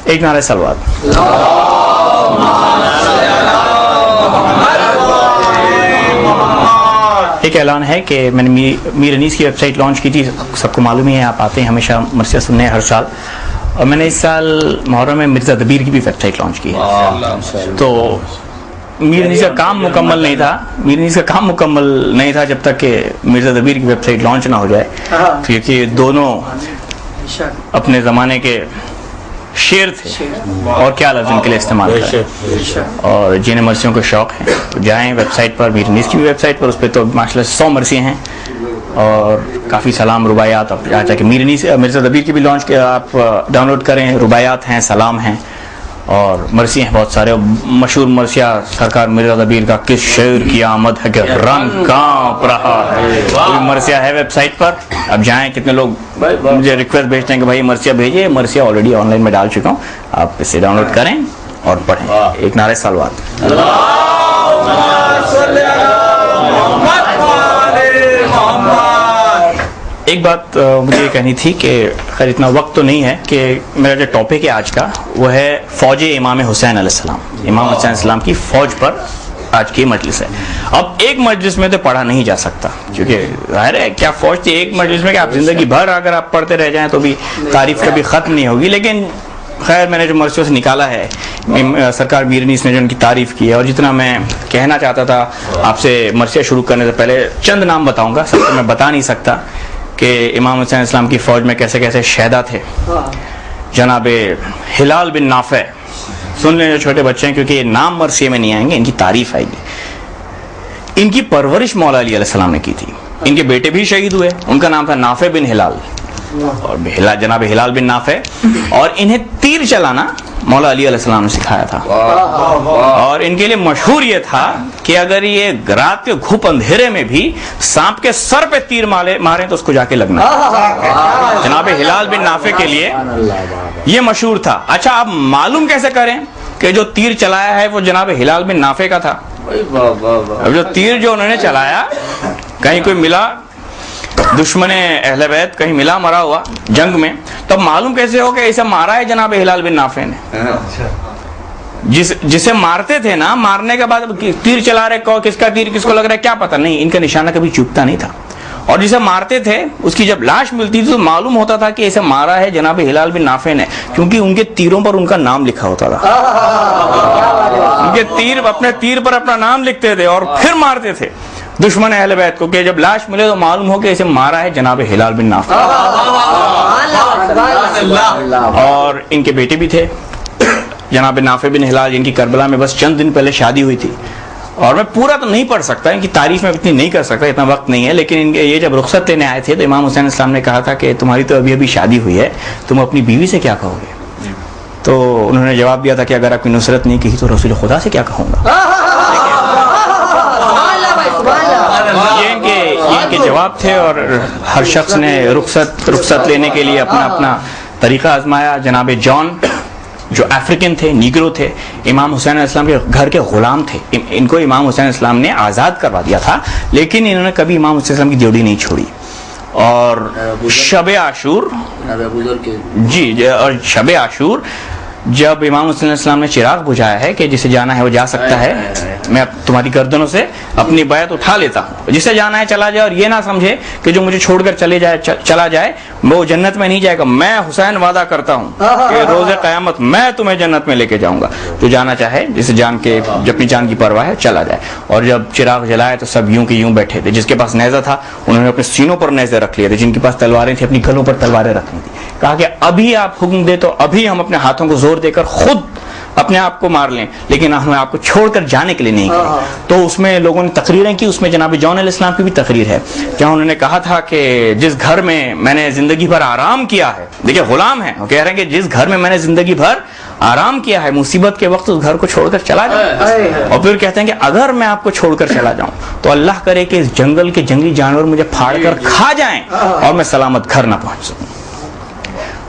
ایک نعرہ صلوات. ایک اعلان ہے کہ میں نے میر انیس کی ویب سائٹ لانچ کی تھی. سب کو معلوم ہی ہے, آپ آتے ہیں ہمیشہ مرثیہ سننے ہر سال, اور میں نے اس سال محرم میں مرزا دبیر کی بھی ویب سائٹ لانچ کی ہے. تو میر انیس کا کام مکمل نہیں تھا جب تک کہ مرزا دبیر کی ویب سائٹ لانچ نہ ہو جائے, کیونکہ دونوں اپنے زمانے کے شیر تھے, اور کیا لفظ ان کے لیے استعمال کریں. اور جنہیں مرثیوں کے شوق ہیں جائیں ویب سائٹ پر, میر انیس کی بھی ویب سائٹ پر, اس پہ تو ماشاء اللہ 100 مرثیے ہیں, اور کافی سلام رباعیات. اب چاہے کہ میر انیس مرزا دبیر کی بھی لانچ کے آپ ڈاؤن لوڈ کریں, رباعیات ہیں, سلام ہیں, اور مرثیے ہیں بہت سارے. مشہور مرثیہ سرکار مرزا دبیر کا کس شعر کی آمد ہے کہ رنگ کانپ رہا ہے, وہ مرثیہ ہے ویب سائٹ پر. اب جائیں, کتنے لوگ مجھے ریکویسٹ بھیجتے ہیں کہ بھائی مرثیہ بھیجیے. مرثیہ آلریڈی آن لائن میں ڈال چکا ہوں, آپ اسے ڈاؤن لوڈ کریں اور پڑھیں. ایک نعرہ صلوات. ایک بات مجھے یہ کہنی تھی کہ خیر اتنا وقت تو نہیں ہے, کہ میرا جو ٹاپک ہے آج کا وہ ہے فوج امام حسین علیہ السلام. امام حسین علیہ السلام کی فوج پر آج کی مجلس ہے. اب ایک مجلس میں تو پڑھا نہیں جا سکتا, کیونکہ ظاہر ہے کیا فوج تھی ایک مجلس میں, کہ آپ زندگی بھر اگر آپ پڑھتے رہ جائیں تو بھی تعریف کبھی ختم نہیں ہوگی. لیکن خیر میں نے جو مرثیوں سے نکالا ہے, سرکار میر انیس نے جو ان کی تعریف کی ہے, اور جتنا میں کہنا چاہتا تھا آپ سے مرثیہ شروع کرنے سے پہلے چند نام بتاؤں گا. سب کو میں بتا نہیں سکتا کہ امام حسین اسلام کی فوج میں کیسے کیسے شہدا تھے. جناب ہلال بن نافع, سن لیں جو چھوٹے بچے ہیں, کیونکہ یہ نام مرثیے میں نہیں آئیں گے, ان کی تعریف آئے گی. ان کی پرورش مولا علی علیہ السلام نے کی تھی. ان کے بیٹے بھی شہید ہوئے, ان کا نام تھا نافع بن ہلال, اور جناب ہلال بن نافع. اور انہیں تیر چلانا مولا علی علیہ السلام نے سکھایا تھا, اور ان کے لیے مشہور یہ تھا کہ اگر یہ رات کے گھپ اندھیرے میں بھی سانپ کے سر پہ تیر ماریں تو اس کو جا کے لگنا. جناب ہلال بن نافع کے لیے یہ مشہور تھا. اچھا آپ معلوم کیسے کریں کہ جو تیر چلایا ہے وہ جناب ہلال بن نافع کا تھا؟ اب جو تیر جو انہوں نے چلایا کہیں کوئی ملا, دشمن اہل بیت کہیں ملا مرا ہوا جنگ میں, تب معلوم کیسے ہو کہ اسے مارا ہے جناب ہلال بن نافع نے؟ جسے مارتے تھے نا, مارنے کے بعد تیر چلا رہے, کس کا تیر کس کو لگ رہا ہے کیا پتہ نہیں, ان کا نشانہ کبھی چوکتا نہیں تھا. اور جسے مارتے تھے اس کی جب لاش ملتی تھی تو معلوم ہوتا تھا کہ اسے مارا ہے جناب ہلال بن نافع نے, کیونکہ ان کے تیروں پر ان کا نام لکھا ہوتا تھا. ان کے تیر اپنے تیر پر اپنا نام لکھتے تھے اور پھر مارتے تھے دشمن اہل بیت کو, کہ جب لاش ملے تو معلوم ہو کہ اسے مارا ہے جناب ہلال بن نافع. اور ان کے بیٹے بھی تھے جناب نافع بن ہلال, جن کی کربلا میں بس چند دن پہلے شادی ہوئی تھی. اور میں پورا تو نہیں پڑھ سکتا, ان کی تعریف میں اتنی نہیں کر سکتا, اتنا وقت نہیں ہے. لیکن ان کے یہ جب رخصت لینے آئے تھے تو امام حسین السلام نے کہا تھا کہ تمہاری تو ابھی شادی ہوئی ہے, تم اپنی بیوی سے کیا کہو گے؟ تو انہوں نے جواب دیا تھا کہ اگر آپ کی نصرت نہیں کی تو رسول خدا سے کیا کہوں گا. یہ ان کے جواب تھے, اور ہر شخص نے رخصت لینے کے لیے اپنا اپنا طریقہ آزمایا. جناب جان جو افریقن تھے, نیگرو تھے, امام حسین علیہ السلام کے گھر کے غلام تھے. ان کو امام حسین علیہ السلام نے آزاد کروا دیا تھا, لیکن انہوں نے کبھی امام حسین علیہ السلام کی ڈیوٹی نہیں چھوڑی. اور شب عاشور, جی, اور شب عاشور جب امام حسین علیہ السلام نے چراغ بجھایا ہے کہ جسے جانا ہے وہ جا سکتا ہے, میں تمہاری گردنوں سے اپنی بیعت اٹھا لیتا ہوں, جسے جانا ہے چلا جائے, اور یہ نہ سمجھے کہ جو مجھے چھوڑ کر چلا جائے وہ جنت میں نہیں جائے گا. میں حسین وعدہ کرتا ہوں کہ روز قیامت میں تمہیں جنت میں لے کے جاؤں گا. جو جانا چاہے, جسے جان کے اپنی جان کی پرواہ ہے, چلا جائے. اور جب چراغ جلائے تو سب یوں کہ یوں بیٹھے تھے. جس کے پاس نیزہ تھا انہوں نے اپنے سینوں پر نیزے رکھ لیے تھے, جن کے پاس تلواریں تھیں اپنی گلوں پر تلواریں رکھ لی تھی. کہا کہ ابھی آپ حکم دے تو ابھی ہم اپنے ہاتھوں کو زور دے کر خود اپنے آپ کو مار لیں, لیکن ہمیں آپ کو چھوڑ کر جانے کے لیے نہیں کہا. تو اس میں لوگوں نے تقریریں کی, اس میں جناب جان علیہ السلام کی بھی تقریر ہے, جہاں انہوں نے کہا تھا کہ جس گھر میں نے زندگی بھر آرام کیا ہے, دیکھیں غلام ہیں, وہ کہہ رہے ہیں کہ جس گھر میں میں نے زندگی بھر آرام کیا ہے, مصیبت کے وقت اس گھر کو چھوڑ کر چلا جاؤں. اور پھر کہتے ہیں کہ اگر میں آپ کو چھوڑ کر چلا جاؤں تو اللہ کرے کہ اس جنگل کے جنگلی جانور مجھے پھاڑ کر کھا جائیں اور میں سلامت گھر نہ پہنچ سکوں.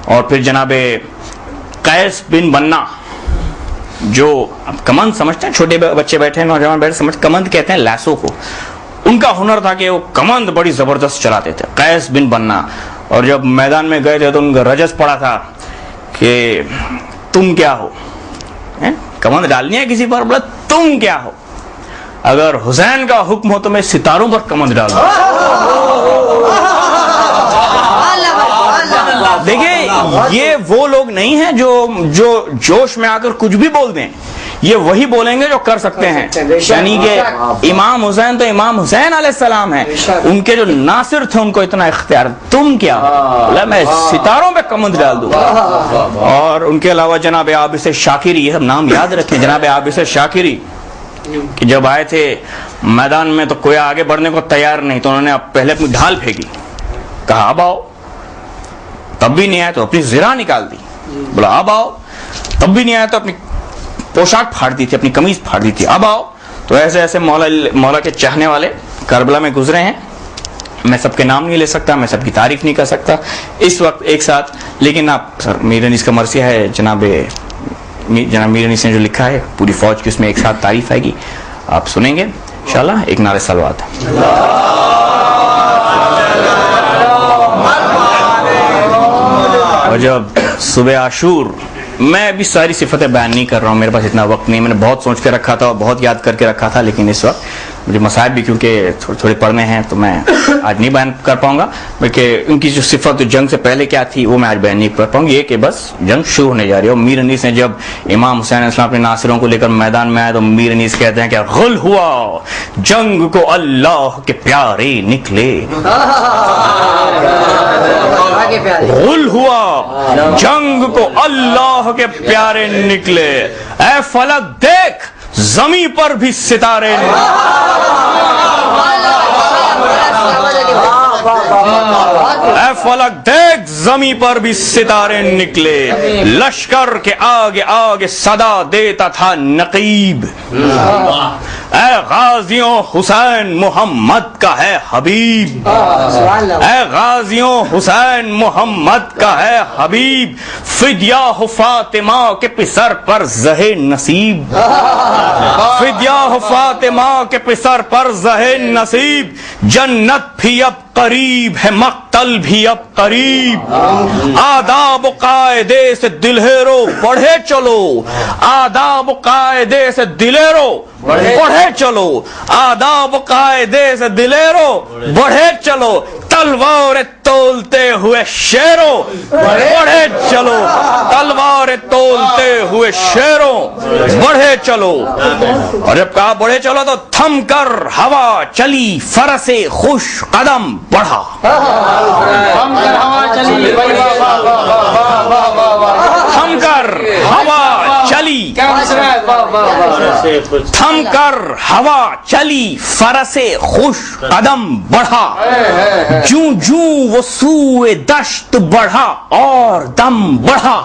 اور پھر جناب قیس بن بنا, جو کمند سمجھتے ہیں, چھوٹے بچے بیٹھے ہیں, نوجوان بیٹھے, سمجھ کمند کہتے ہیں لیسو کو. ان کا ہنر تھا کہ وہ کمند بڑی زبردست چلاتے تھے, قیس بن بنا. اور جب میدان میں گئے تھے تو ان کا رجس پڑا تھا کہ تم کیا ہو. کمند ڈالنی ہے کسی پر, بولا تم کیا ہو. اگر حسین کا حکم ہو تو میں ستاروں پر کمند ڈالوں. دیکھیں یہ وہ لوگ نہیں ہیں جو جوش میں آ کر کچھ بھی بول دیں, یہ وہی بولیں گے جو کر سکتے ہیں. یعنی کہ امام حسین تو امام حسین علیہ السلام ہیں, ان کے جو ناصر تھے ان کو اتنا اختیار, تم کیا ہو, میں ستاروں پہ کمند ڈال دوں. اور ان کے علاوہ جناب عابس شاکری, یہ سب نام یاد رکھیں. جناب عابس شاکری کہ جب آئے تھے میدان میں تو کوئی آگے بڑھنے کو تیار نہیں, تو انہوں نے پہلے اپنی ڈھال پھینکی, کہا اب آؤ. تب بھی نہیں آئے تو اپنی زرہ نکال دی, بولا اب آؤ. تب بھی نہیں آئے تو اپنی پوشاک پھاڑ دی تھی, اپنی قمیض پھاڑ دی تھی, اب آؤ. تو ایسے ایسے مولا کے چاہنے والے کربلا میں گزرے ہیں. میں سب کے نام نہیں لے سکتا, میں سب کی تعریف نہیں کر سکتا اس وقت ایک ساتھ, لیکن آپ سر میر انیس کا مرثیہ ہے, جناب میر انیس نے جو لکھا ہے پوری فوج کی, اس میں ایک ساتھ تعریف آئے گی, آپ سنیں گے انشاءاللہ. ایک نعرہ صلوات. اور جب صبح عاشور, میں ابھی ساری صفتیں بیان نہیں کر رہا ہوں, میرے پاس اتنا وقت نہیں, میں نے بہت سوچ کے رکھا تھا اور بہت یاد کر کے رکھا تھا, لیکن اس وقت مجھے مصائب بھی کیونکہ تھوڑے پڑھنے ہیں تو میں آج نہیں بیان کر پاؤں گا. بلکہ ان کی جو صفت جنگ سے پہلے کیا تھی وہ میں آج بیان نہیں کر پاؤں گا. یہ کہ بس جنگ شروع ہونے جا رہی ہے. اور میر انیس نے جب امام حسین علیہ السلام اپنے ناصروں کو لے کر میدان میں آئے تو میر انیس کہتے ہیں کہ غل ہوا جنگ کو اللہ کے پیارے نکلے, غل ہوا جنگ کو اللہ کے پیارے نکلے, اے فلک دیکھ زمیں پر بھی ستارے اے فلک دیکھ زمیں پر بھی ستارے نکلے, لشکر کے آگے آگے صدا دیتا تھا نقیب, اے غازیوں حسین محمد کا ہے حبیب, اے غازیوں حسین محمد کا ہے حبیب, فدیہ فاطمہ کے پسر پر زہ نصیب, فدیہ فاطمہ کے پسر پر زہ نصیب, جنت بھی اب قریب ہے مقتل بھی اب قریب, آداب و قاعدے سے دلہرو بڑھے چلو, آداب و قاعدے سے دلہرو بڑھے چلو, آداب و قاعدے سے دلہرو بڑھے چلو, تلوار تولتے ہوئے شیروں بڑھے چلو, تلوار تولتے ہوئے شیروں بڑھے چلو. اور جب کہا بڑھے چلو تو تھم کر ہوا چلی فرس خوش قدم بڑھا, تھم کر ہوا چلی, تھم کر ہوا چلی فرس خوش قدم بڑھا, جوں جوں وہ سوئے دشت بڑھا اور دم بڑھا,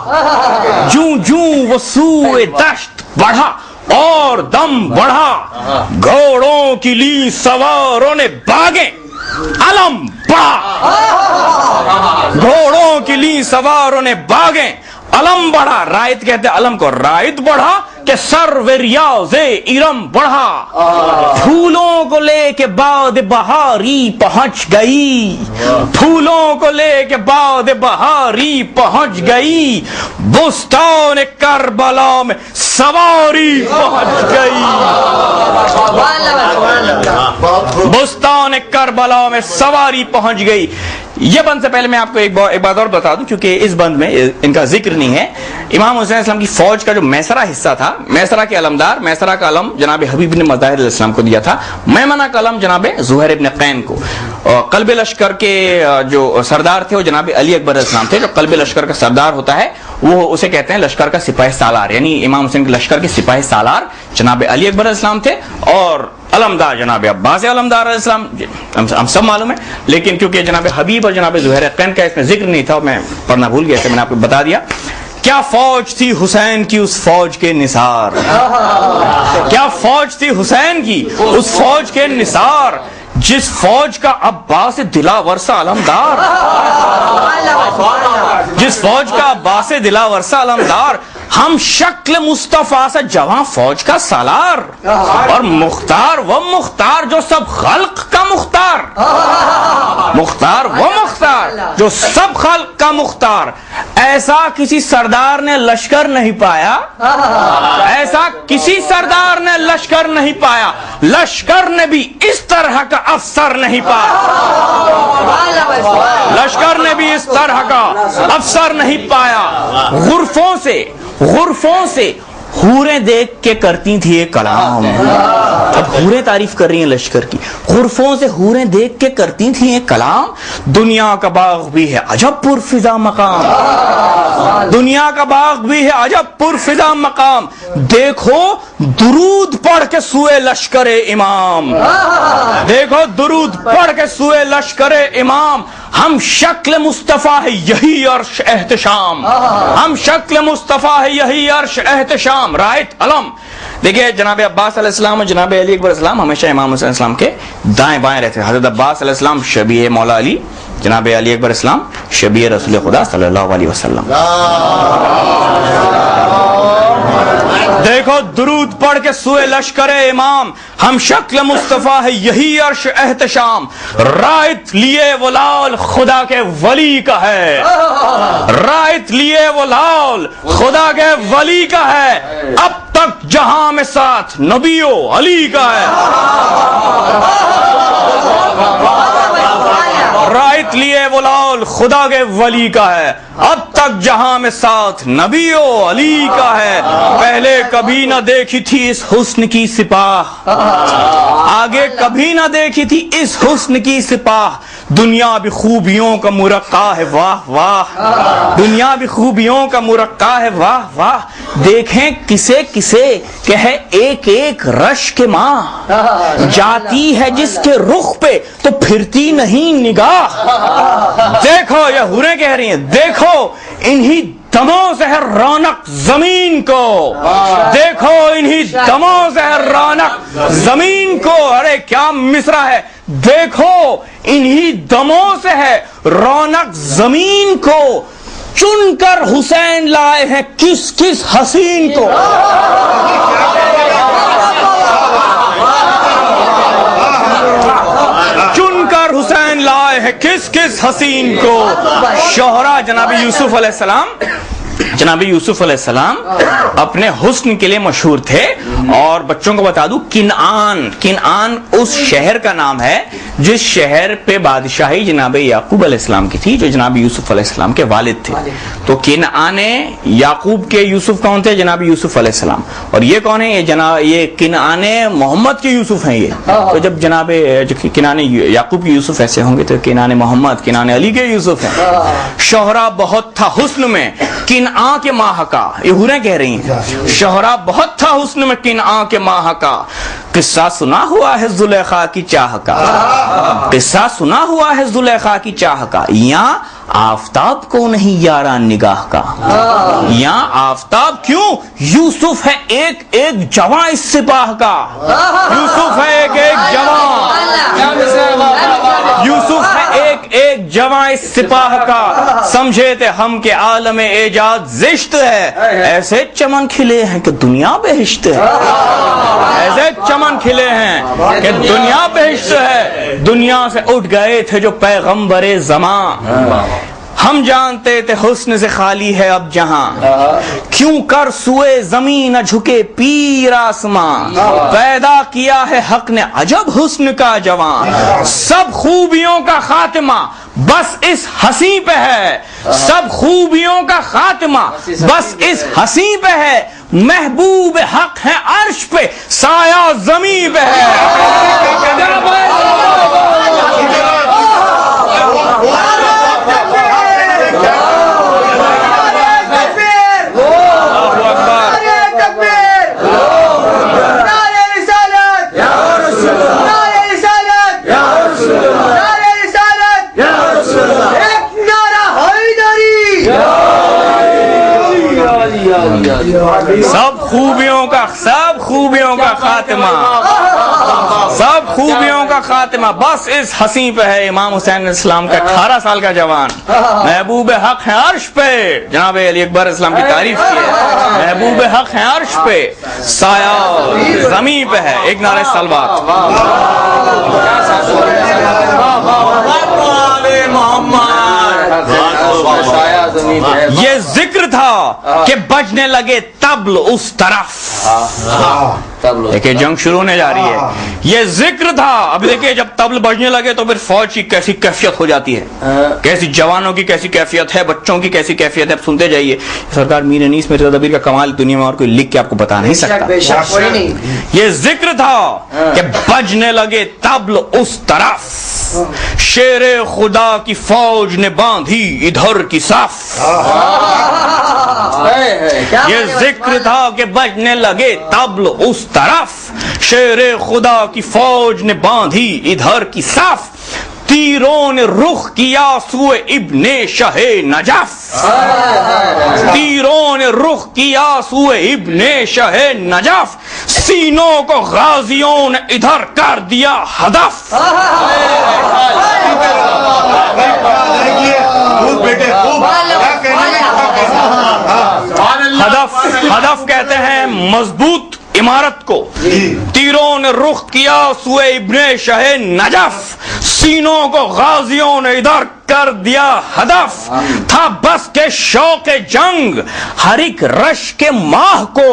جوں جوں وہ سوئے دشت بڑھا اور دم بڑھا, گھوڑوں کی لی سواروں نے باغیں علم بڑھا, گھوڑوں کی لی سواروں نے باغیں علم بڑھا, رائت کہتے ہیں علم کو, رائت بڑھا کہ سر ریاض ارم بڑھا, پھولوں کو لے کے باد بہاری پہنچ گئی, پھولوں کو لے کے باد بہاری پہنچ گئی, بستان کربلا میں سواری پہنچ گئی, بستان کربلا میں سواری پہنچ گئی. یہ بند سے پہلے میں آپ کو ایک بات اور بتا دوں, کیونکہ اس بند میں ان کا ذکر نہیں ہے. امام حسین علیہ السلام کی فوج کا جو میسرہ حصہ تھا, میسرہ کے علمدار, میسرہ کا علم جناب حبیب بن مظاہر علیہ السلام کو دیا تھا, میمنہ کا علم جناب زہیر ابن قین کو. قلب لشکر کے جو سردار تھے وہ جناب علی اکبر علیہ السلام تھے. جو قلب لشکر کا سردار ہوتا ہے وہ اسے کہتے ہیں لشکر کا سپاہی سالار, یعنی امام حسین کے لشکر کے سپاہی سالار جناب علی اکبر علیہ السلام تھے, اور علمدار جناب عباس علمدار علیہ السلام, ہم سب معلوم ہے. لیکن کیونکہ جناب حبیب اور جناب زہیر قین کا اس میں ذکر نہیں تھا, میں پڑھنا بھول گیا تھا, میں نے آپ کو بتا دیا. کیا فوج تھی حسین کی اس فوج کے نثار, کیا فوج تھی حسین کی اس فوج کے نثار, جس فوج کا عباس دلاور سا علمدار, جس فوج کا عباس دلاور سا علمدار ہم شکل مصطفیٰ سے جواں فوج کا سالار اور مختار وہ مختار جو سب خلق کا مختار، مختار وہ مختار جو سب خلق کا مختار. ایسا کسی سردار نے لشکر نہیں پایا، ایسا کسی سردار نے لشکر نہیں پایا، لشکر نے بھی اس طرح کا افسر نہیں پایا، لشکر نے بھی اس طرح کا افسر نہیں پایا. غرفوں سے حوریں دیکھ کے کرتی تھی یہ کلام. اب حوریں تعریف کر رہی ہیں لشکر کی. غرفوں سے حوریں دیکھ کے کرتی تھی یہ کلام. دنیا کا باغ بھی ہے عجب پرفضا مقام، دنیا کا باغ بھی ہے عجب پرفضا مقام. دیکھو درود پڑھ کے سوئے لشکر امام، دیکھو درود پڑھ کے سوئے لشکر امام. ہم شکل مصطفیٰ ہے یہی عرش احتشام، ہم شکل مصطفیٰ ہے یہی عرش احتشام. رائٹ علم. دیکھیے جناب عباس علیہ السلام اور جناب علی اکبر السلام ہمیشہ امام حسین السلام کے دائیں بائیں رہتے. حضرت عباس علیہ السلام شبیہ مولا علی، جناب علی اکبر السلام شبیہ رسول خدا صلی اللہ علیہ وسلم. دیکھو درود پڑھ کے سوئے لشکر امام، ہم شکل مصطفیٰ ہے یہی عرش احتشام. رائت لیے وہ لال خدا کے ولی کا ہے، رائت لیے وہ لال خدا کے ولی کا ہے. اب تک جہاں میں ساتھ نبیو علی کا ہے. رائت لیے وہ لال خدا کے ولی کا ہے. اب تک جہاں میں ساتھ نبی و علی کا ہے. پہلے کبھی نہ دیکھی تھی اس حسن کی سپاہ، آگے کبھی نہ دیکھی تھی اس حسن کی سپاہ. دنیا بھی خوبیوں کا مرقع ہے واہ واہ، دنیا بھی خوبیوں کا مرقع ہے واہ واہ. دیکھیں کسے کسے کہ ہے ایک ایک رش کے ماں، جاتی ہے جس کے رخ پہ تو پھرتی نہیں نگاہ. دیکھو یہ حوریں کہہ رہی ہیں، دیکھو انہی دموں سے ہے رونق زمین کو، دیکھو انہی دموں سے ہے رونق زمین کو. ارے کیا مصرع ہے. دیکھو انہی دموں سے ہے رونق زمین کو، چن کر حسین لائے ہیں کس کس حسین کو. چن کر حسین لائے ہیں کس کس حسین کو. شوہرا جناب یوسف علیہ السلام، جناب یوسف علیہ السلام اپنے حسن کے لیے مشہور تھے. اور بچوں کو بتا دوں کنعان، کنعان اس شہر کا نام ہے جس شہر پہ بادشاہی جناب یعقوب علیہ السلام کی تھی، جو جناب یوسف علیہ السلام کے والد تھے. تو کنعان یعقوب کے یوسف کون تھے؟ جناب یوسف علیہ السلام. اور یہ کون ہے؟ یہ کنعان محمد کے یوسف ہیں. یہ تو جب جناب کنعان یعقوب کے یوسف ایسے ہوں گے تو کنعان محمد، کنعان علی کے یوسف ہیں. شوہرا بہت تھا حسن میں کنعان کے ماہ کا، یہ حوریں کہہ رہی ہیں. شوہرا بہت تھا حسن میں کنعان کے ماہ کا، قصہ سنا ہوا ہے زلیخا کی چاہ کا، قصہ سنا ہوا ہے زلیخا کی چاہ کا. یہاں آفتاب کو نہیں یاران نگاہ کا، یہاں آفتاب کیوں؟ یوسف ہے ایک ایک جواں اس سپاہ کا، یوسف ہے ایک ایک جواں، یوسف ہے ایک ایک جواں اس سپاہ کا. سمجھے تھے ہم کے عالم ایجاد زشت ہے، ایسے چمن کھلے ہیں کہ دنیا بہشت ہے، ایسے چمن کھلے ہیں کہ دنیا بہشت ہے. دنیا سے اٹھ گئے تھے جو پیغمبر زمان، ہم جانتے تھے حسن سے خالی ہے اب جہاں. کیوں کر سوئے زمین جھکے پیر آسمان، پیدا کیا ہے حق نے عجب حسن کا جوان. سب خوبیوں کا خاتمہ بس اس ہنسی پہ ہے، سب خوبیوں کا خاتمہ بس اس ہنسی پہ ہے. محبوب حق ہے عرش پہ سایہ زمین پہ ہے. سب خوبیوں کا خاتمہ، سب خوبیوں کا خاتمہ بس اس حسین پہ ہے۔ امام حسین علیہ السلام کا 18 سال کا جوان محبوب حق ہے عرش پہ، جناب علی اکبر اسلام کی تعریف کی ہے، محبوب حق ہے عرش پہ، سایہ زمین پہ ہے۔ ایک نعرہ صلوات۔ یہ ذکر تھا کہ بجنے لگے طبل اس طرف، دیکھیں جنگ شروع ہونے جا رہی ہے، یہ ذکر تھا۔ اب دیکھیں جب طبل بجنے لگے تو پھر فوج کی کیسی کیفیت ہو جاتی ہے، کیسی جوانوں کی کیسی کیفیت ہے، بچوں کی کیسی کیفیت ہے، اب سنتے جائیے۔ سرکار میر انیس مرزا دبیر کا کمال دنیا میں اور کوئی لکھ کے آپ کو بتا نہیں سکتا۔ یہ ذکر تھا کہ بجنے لگے طبل اس طرف، شیر خدا کی فوج نے باندھی ادھر کی صف۔ یہ ذکر تھا کہ بجنے لگے طبل اس طرف، شیر خدا کی فوج نے باندھی ادھر کی صف، تیروں نے رخ کیا سوئے ابن شاہ نجف، تیروں نے رخ کیا سوئے ابن شاہ نجف، سینوں کو غازیوں نے ادھر کر دیا ہدف۔ ہدف کہتے ہیں مضبوط عمارت کو، تیروں نے رخ کیا سوئے ابن شاہ نجف، سینوں کو غازیوں نے ادھر کر دیا ہدف، تھا بس کے شوق جنگ ہر ایک رش کے ماہ کو،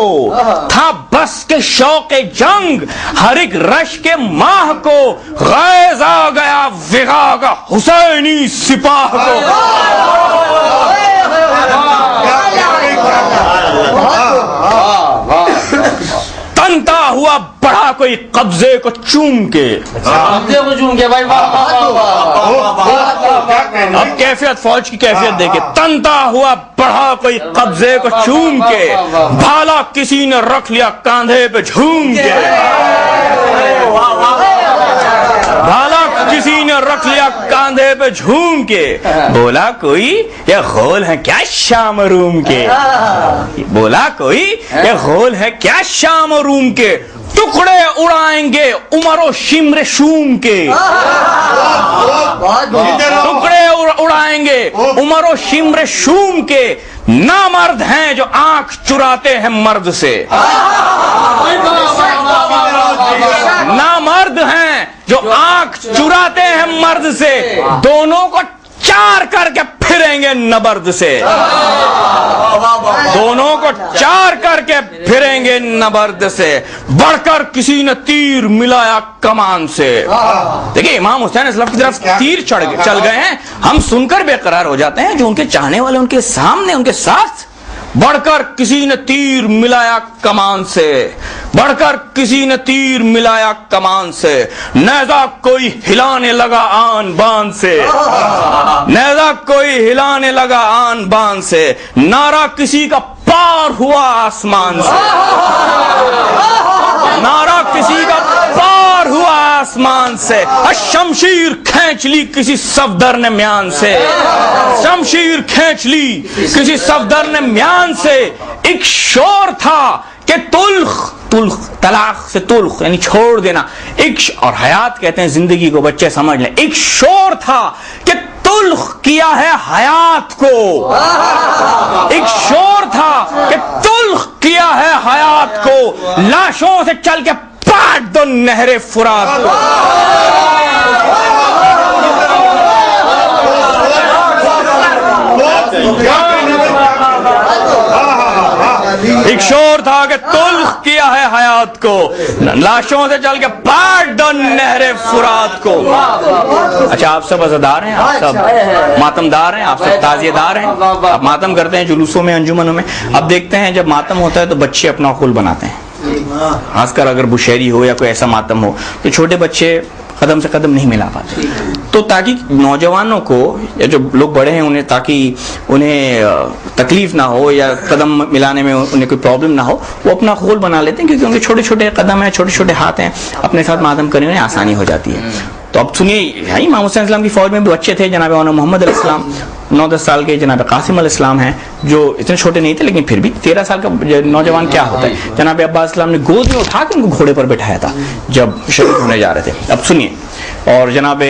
تھا بس کے شوق جنگ ہر ایک رش کے ماہ کو، غیظ آ گیا وغا کا حسینی سپاہ کو۔ تنتا ہوا بڑھا کوئی قبضے کو چوم کے، اب کیفیت فوج کی کیفیت دیکھیں، تنتا ہوا بڑھا کوئی قبضے کو چوم کے، بھالا کسی نے رکھ لیا کاندھے پہ جھوم کے، بھالا کسی نے رکھ لیا کاندھے پہ جھوم کے، بولا کوئی یہ غول ہے کیا شام روم کے، بولا کوئی یہ غول ہے کیا شام روم کے، ٹکڑے اڑائیں گے عمر و شمر شوم کے، ٹکڑے اڑائیں گے عمر و شمر شوم کے، نامرد ہیں جو آنکھ چراتے ہیں مرد سے، نامرد ہیں جو آنکھ چراتے ہیں مرد سے، دونوں کو چار کر کے پھریں گے نبرد سے، دونوں کو چار کر کے پھریں گے نبرد سے، بڑھ کر کسی نے تیر ملایا کمان سے۔ دیکھیں امام حسین اسلام کی طرف تیر چل گئے ہیں، ہم سن کر بے قرار ہو جاتے ہیں، جو ان کے چاہنے والے ان کے سامنے ان کے ساتھ، بڑھ کر کسی نے تیر ملایا کمان سے، بڑھ کر کسی نے تیر ملایا کمان سے، نیزہ کوئی ہلانے لگا آن بان سے، نیزہ کوئی ہلانے لگا آن بان سے، نعرہ کسی کا پار ہوا آسمان سے، نعرہ کسی کا پار ہوا آسمان سے، شمشیر کھینچ لی کسی صفدر نے میان سے، شمشیر کھینچ لی کسی صفدر نے میان سے، ایک شور تھا کہ تلخ طلاق سے تلخ یعنی چھوڑ دینا، ایک اور حیات کہتے ہیں زندگی کو، بچے سمجھ لیں، ایک شور تھا کہ تلخ کیا ہے حیات کو، ایک شور تھا کہ تلخ کیا ہے حیات کو، لاشوں سے چل کے پاٹ دو نہر فرات کو، ایک شور تھا کہ تلخ کیا ہے حیات کو، لاشوں سے چل کے پاٹ دو نہر فرات کو۔ اچھا آپ سب عزادار ہیں، آپ سب ماتمدار ہیں، آپ سب تعزیہ دار ہیں، آپ ماتم کرتے ہیں جلوسوں میں انجمنوں میں۔ اب دیکھتے ہیں جب ماتم ہوتا ہے تو بچے اپنا خول بناتے ہیں، خاص کر اگر بشیری ہو یا کوئی ایسا ماتم ہو تو چھوٹے بچے قدم سے قدم نہیں ملا پاتے، تو تاکہ نوجوانوں کو یا جو لوگ بڑے ہیں انہیں تاکہ انہیں تکلیف نہ ہو یا قدم ملانے میں انہیں کوئی پرابلم نہ ہو، وہ اپنا خول بنا لیتے ہیں، کیونکہ ان کے چھوٹے چھوٹے قدم ہیں، چھوٹے چھوٹے ہاتھ ہیں، اپنے ساتھ ماتم کرنے میں آسانی ہو جاتی ہے۔ تو اب سنیے امام حسین السلام کی فوج میں بھی بچے تھے، جناب محمد علیہ السلام، 9-10 سال کے جناب قاسم علیہ السلام ہیں جو اتنے چھوٹے نہیں تھے لیکن پھر بھی 13 سال کا نوجوان کیا ہوتا ہے. جناب عباس السلام نے گود میں اٹھا کے ان کو گھوڑے پر بٹھایا تھا جب شہید ہونے جا رہے تھے. اب سنیے. اور جناب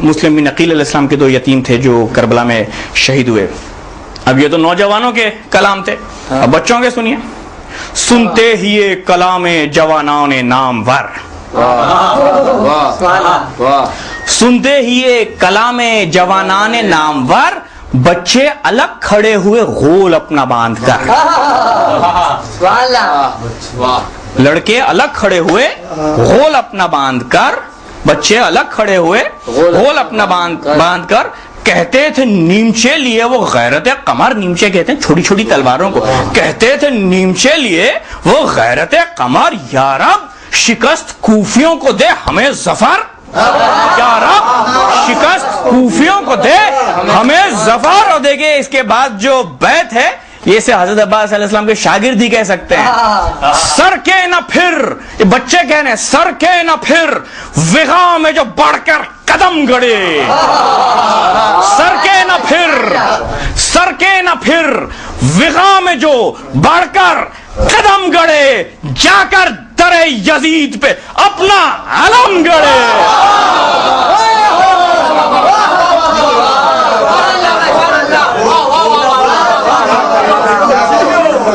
مسلم بن عقیل علیہ السلام کے 2 یتیم تھے جو کربلا میں شہید ہوئے. اب یہ تو نوجوانوں کے کلام تھے, اب بچوں کے سنیے. سنتے ہی کلام جوانوں نے نامور, سنتے ہی کلام جوانان نامور, بچے الگ کھڑے ہوئے غول اپنا باندھ کر. لڑکے الگ کھڑے ہوئے غول اپنا باندھ کر, بچے الگ کھڑے ہوئے غول اپنا باندھ کر, کہتے تھے نیمچے لیے وہ غیرت قمر. نیمچے کہتے ہیں چھوٹی چھوٹی تلواروں کو. کہتے تھے نیمچے لیے وہ غیرت قمر, یا رب شکست کوفیوں کو دے ہمیں ظفر, یا رب شکست کوفیوں کو دے ہمیں ظفر. اور دیکھیں اس کے بعد جو بیت ہے یہ سے حضرت عباس علیہ السلام کے شاگرد ہی کہہ سکتے ہیں. سر کے نہ پھر, یہ بچے کہنے ہیں, سر کے نہ پھر وغا میں جو بڑھ کر قدم گڑے. سر کے نہ پھر, سر کے نہ پھر وغا میں جو بڑھ کر قدم گڑے, جا کر در یزید پہ اپنا علم گڑے.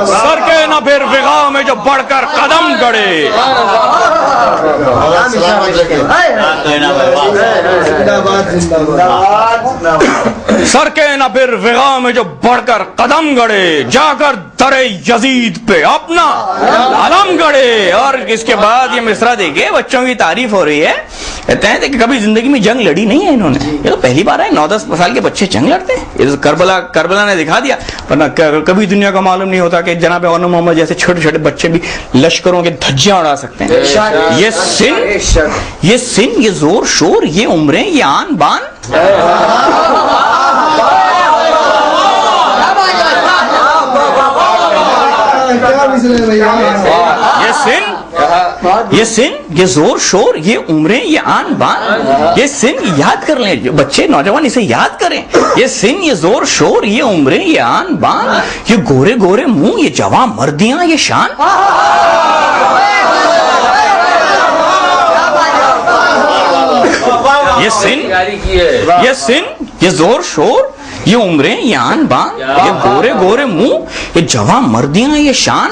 سر کے نہ پھر وغا میں جو بڑھ کر قدم گڑے. سر کے نہ پھر وغا میں جو بڑھ کر قدم گڑے, جا کر در یزید پہ اپنا علم گڑے. اور اس کے بعد یہ مصرع دیکھیں, بچوں کی تعریف ہو رہی ہے. کہتے ہیں کہ کبھی زندگی میں جنگ لڑی نہیں ہے انہوں نے, یہ تو پہلی بار ہے 9-10 سال کے بچے جنگ لڑتے ہیں. یہ تو کربلا نے دکھا دیا, ورنہ کبھی دنیا کا معلوم نہیں ہوتا کہ جناب عون محمد جیسے چھوٹے چھوٹے بچے بھی لشکروں کے دھجیاں اڑا سکتے ہیں. یہ سن, یہ زور شور, یہ عمریں, یہ آن بان. یہ سن, یہ زور شور, یہ عمریں, یہ آن بان. یہ سن یاد کر لیں بچے نوجوان, اسے یاد کریں. یہ سن, یہ زور شور, یہ عمریں, یہ آن بان, یہ گورے گورے منہ, یہ جواں مردیاں, یہ شان. یہ سن, یہ زور شور, یہ عمریں, یہ آن بان, یہ گورے گورے منہ, یہ جواں مردیاں, یہ شان.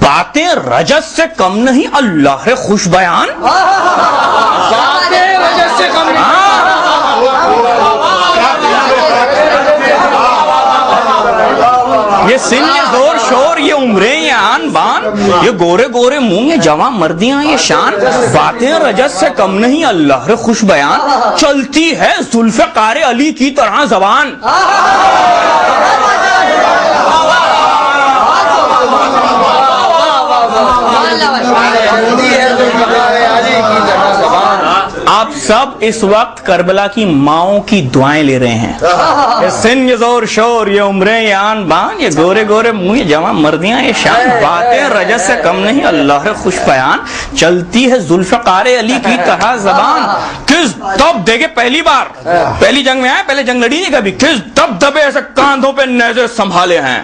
باتیں رجس سے کم نہیں اللہ ہے خوش بیان. باتیں رجس سے کم نہیں. یہ سن, یہ زور شور, یہ عمریں, یہ آن بان, یہ گورے گورے منہ, یہ جواں مردیاں, یہ شان. باتیں رجس سے کم نہیں اللہ ہے خوش بیان. چلتی ہے ذوالفقار علی کی طرح زبان. آپ سب اس وقت کربلا کی ماؤں کی دعائیں لے رہے ہیں. یہ سن, یہ زور شور, یہ عمریں, یہ آن بان, یہ گورے گورے منہ, یہ جواں مردیاں, یہ شان. باتیں رجس سے کم نہیں اللہ ہے خوش بیان. چلتی ہے ذوالفقار علی کی طرح زبان. کس دب دیکھے پہلی بار, پہلی جنگ میں آئے, پہلے جنگ لڑی نہیں کبھی. کس دب دبے ایسے کاندھوں پہ نیزے سنبھالے ہیں.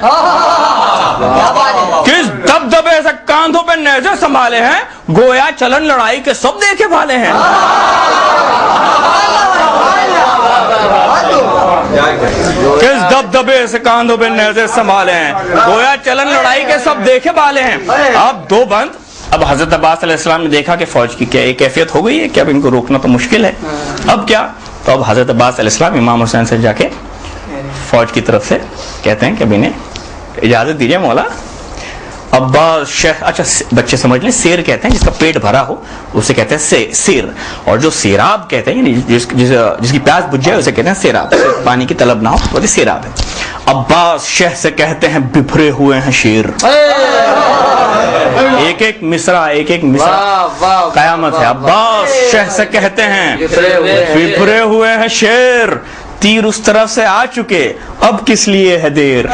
کس دب دبے ایسے کاندھوں پہ نیزے سنبھالے ہیں, گویا چلن لڑائی کے سب دیکھے بھالے ہیں. کس دبدبے سے کاندھوں پہ نیزے سنبھالے ہیں, گویا چلن لڑائی کے سب دیکھے بھالے ہیں. اب 2 بند. اب حضرت عباس علیہ السلام نے دیکھا کہ فوج کی کیا ایک کیفیت ہو گئی ہے کہ اب ان کو روکنا تو مشکل ہے. اب کیا, تو اب حضرت عباس علیہ السلام امام حسین سے جا کے فوج کی طرف سے کہتے ہیں کہ اب انہیں اجازت دیجیے مولا. عباس شیخ, اچھا بچے سمجھ لیں, سیر کہتے ہیں جس کا پیٹ بھرا ہو اسے کہتے ہیں سیر, اور جو سیراب کہتے ہیں جس کی پیاس بجھ جائے اسے کہتے ہیں سیراب, پانی کی طلب نہ ہو وہ سیراب ہے. عباس شیخ سے کہتے ہیں بپھرے ہوئے ہیں شیر. ایک ایک مصرع قیامت ہے. عباس شیخ سے کہتے ہیں بپھرے ہوئے ہیں شیر, تیر اس طرف سے آ چکے اب کس لیے ہے دیر.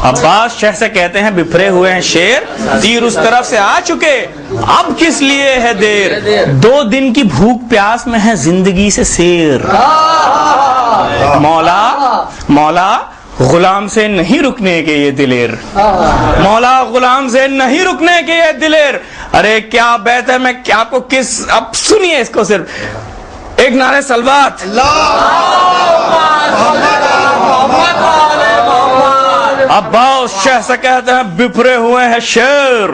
عباس شیخ سے کہتے ہیں بپھرے ہوئے ہیں شیر, تیر اس طرف سے آ چکے اب کس لیے ہے دیر. 2 دن کی بھوک پیاس میں ہے زندگی سے سیر. مولا غلام سے نہیں رکنے کے یہ دلیر، مولا غلام سے نہیں رکنے کے یہ دلیر. ارے کیا بیت ہے، میں کیا آپ کو کس، اب سنیے اس کو، صرف ایک نعرہ سلوات. عباس شہ سے کہتے ہیں بپھرے ہوئے ہیں شیر،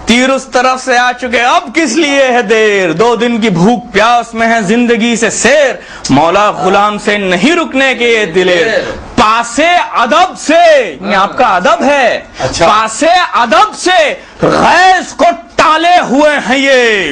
تیر اس طرف سے آ چکے، اب کس لیے ہے دیر، 2 دن کی بھوک پیاس میں ہے زندگی سے سیر، مولا غلام سے نہیں رکنے کے یہ دلیر. پاسے ادب سے، یہ آپ کا ادب ہے، پاسے ادب سے غیظ کو ٹالے ہوئے ہیں یہ،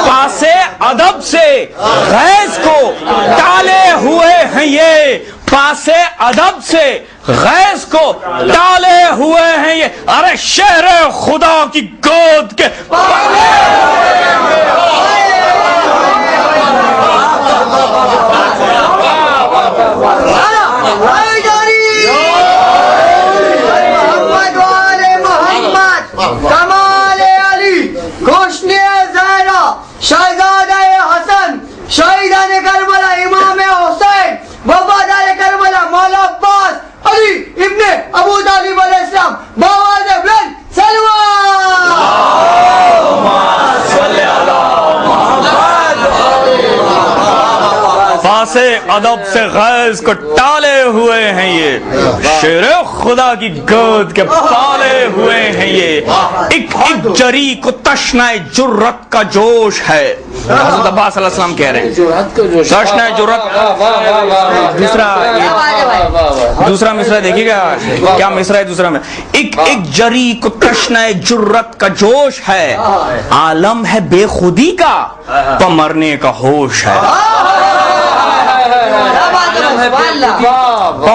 پاسے ادب سے غیظ کو ٹالے ہوئے ہیں یہ، پاسے ادب سے غیظ کو ٹالے ہوئے ہیں یہ. ارے شہر خدا کی گود کے کمال علی گوشنی زہرا شہزادہ حسن شہیدان کربلا امام حسین وفادار کربلا مولا عباس علی ابن ابو طالب علیہ السلام باواز بلند پاسے ادب سے غیظ کو ٹالے ہوئے ہیں یہ، شیر خدا کی گود کے پالے ہوئے ہیں یہ، ایک جری کو تشنہ جرت کا جوش ہے. حضرت عباس صلی اللہ علیہ وسلم کہہ رہے ہیں تشنہ جرت. دوسرا مصرع دیکھیے گا کیا مصرع ہے دوسرا میں، ایک جری کو تشنہ جرت کا جوش ہے، عالم ہے بے خودی کا تو مرنے کا ہوش ہے،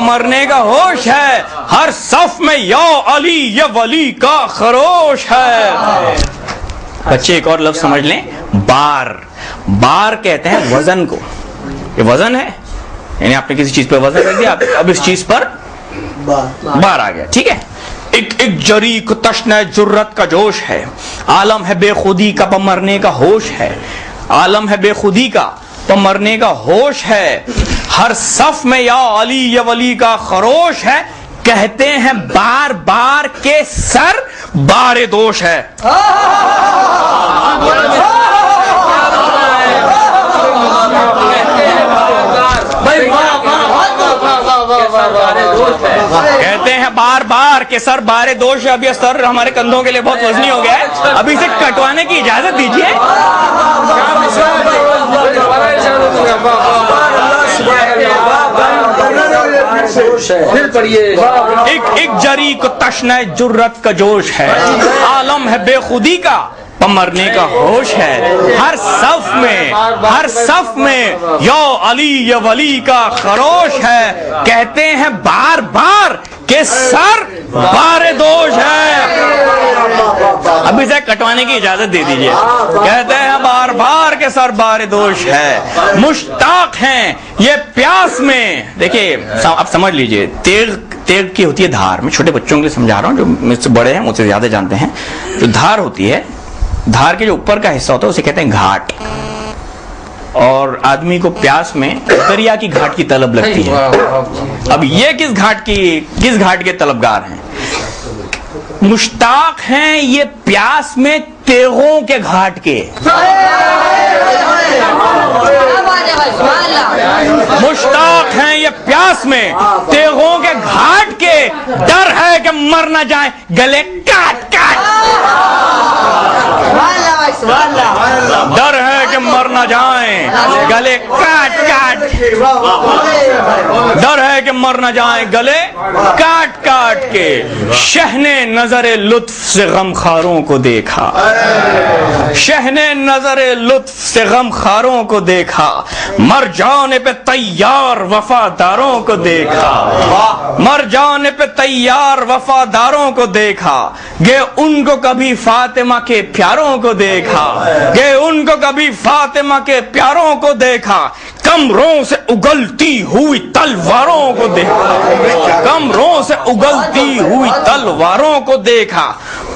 مرنے کا ہوش ہے، ہر صف میں یا علی یا ولی کا خروش ہے. بچے ایک اور لفظ سمجھ لیں، بار. بار کہتے ہیں وزن کو، یہ وزن ہے، یعنی آپ نے کسی چیز پہ وزن رکھ دیا، اب اس چیز پر بار آ گیا، ٹھیک ہے. ایک جری کو تشنہ جرت کا جوش ہے، عالم ہے بے خودی کا مرنے کا ہوش ہے، عالم ہے بے خودی کا تو مرنے کا ہوش ہے، ہر صف میں یا علی یا ولی کا خروش ہے، کہتے ہیں بار بار کے سر بار دوش ہے. کہتے ہیں بار بار کے سر بار دوش ہے. ابھی یہ سر ہمارے کندھوں کے لیے بہت وزنی ہو گیا ہے، ابھی اسے کٹوانے کی اجازت دیجیے. ایک جری کو تشنہ جرت کا جوش ہے، عالم ہے بے خودی کا مرنے کا ہوش ہے، ہر صف میں یا علی یا ولی کا خروش ہے، کہتے ہیں بار بار کہ سر بار دوش ہے. ابھی سے کٹوانے کی اجازت دے دیجئے. کہتے ہیں بار بار کہ سر بار دوش ہے، مشتاق ہیں یہ پیاس میں. دیکھیے اب سمجھ لیجئے، تیغ کی ہوتی ہے دھار. میں چھوٹے بچوں کے لیے سمجھا رہا ہوں جو مجھ سے بڑے ہیں، مجھ سے زیادہ جانتے ہیں. جو دھار ہوتی ہے، دھار کے جو اوپر کا حصہ ہوتا ہے اسے کہتے ہیں گھاٹ، اور آدمی کو پیاس میں دریا کی گھاٹ کی طلب لگتی ہے. اب یہ کس گھاٹ کے طلبگار ہیں؟ مشتاق ہیں یہ پیاس میں تیغوں کے گھاٹ کے. مشتاق ہیں یہ پیاس میں تیغوں کے گھاٹ کے، ڈر ہے کہ مر نہ جائیں گلے کاٹ کاٹ. ڈر ہے کہ مر نہ جائیں گلے کاٹ کاٹ، ڈر ہے کہ مر نہ جائیں گلے کاٹ کاٹ کے. شہ نے نظر لطف سے غمخاروں کو دیکھا، شہ نے نظر لطف سے غمخاروں کو دیکھا، مر جانے پہ تیار وفاداروں کو دیکھا، مر جانے پہ تیار وفاداروں کو دیکھا. گے ان کو کبھی فاطمہ کے پیاروں کو دیکھا، گے ان کو کبھی فاطمہ کے پیاروں کو دیکھا. کمروں سے اگلتی ہوئی تلواروں کو دیکھا، کمروں سے اگلتی ہوئی تلواروں کو دیکھا.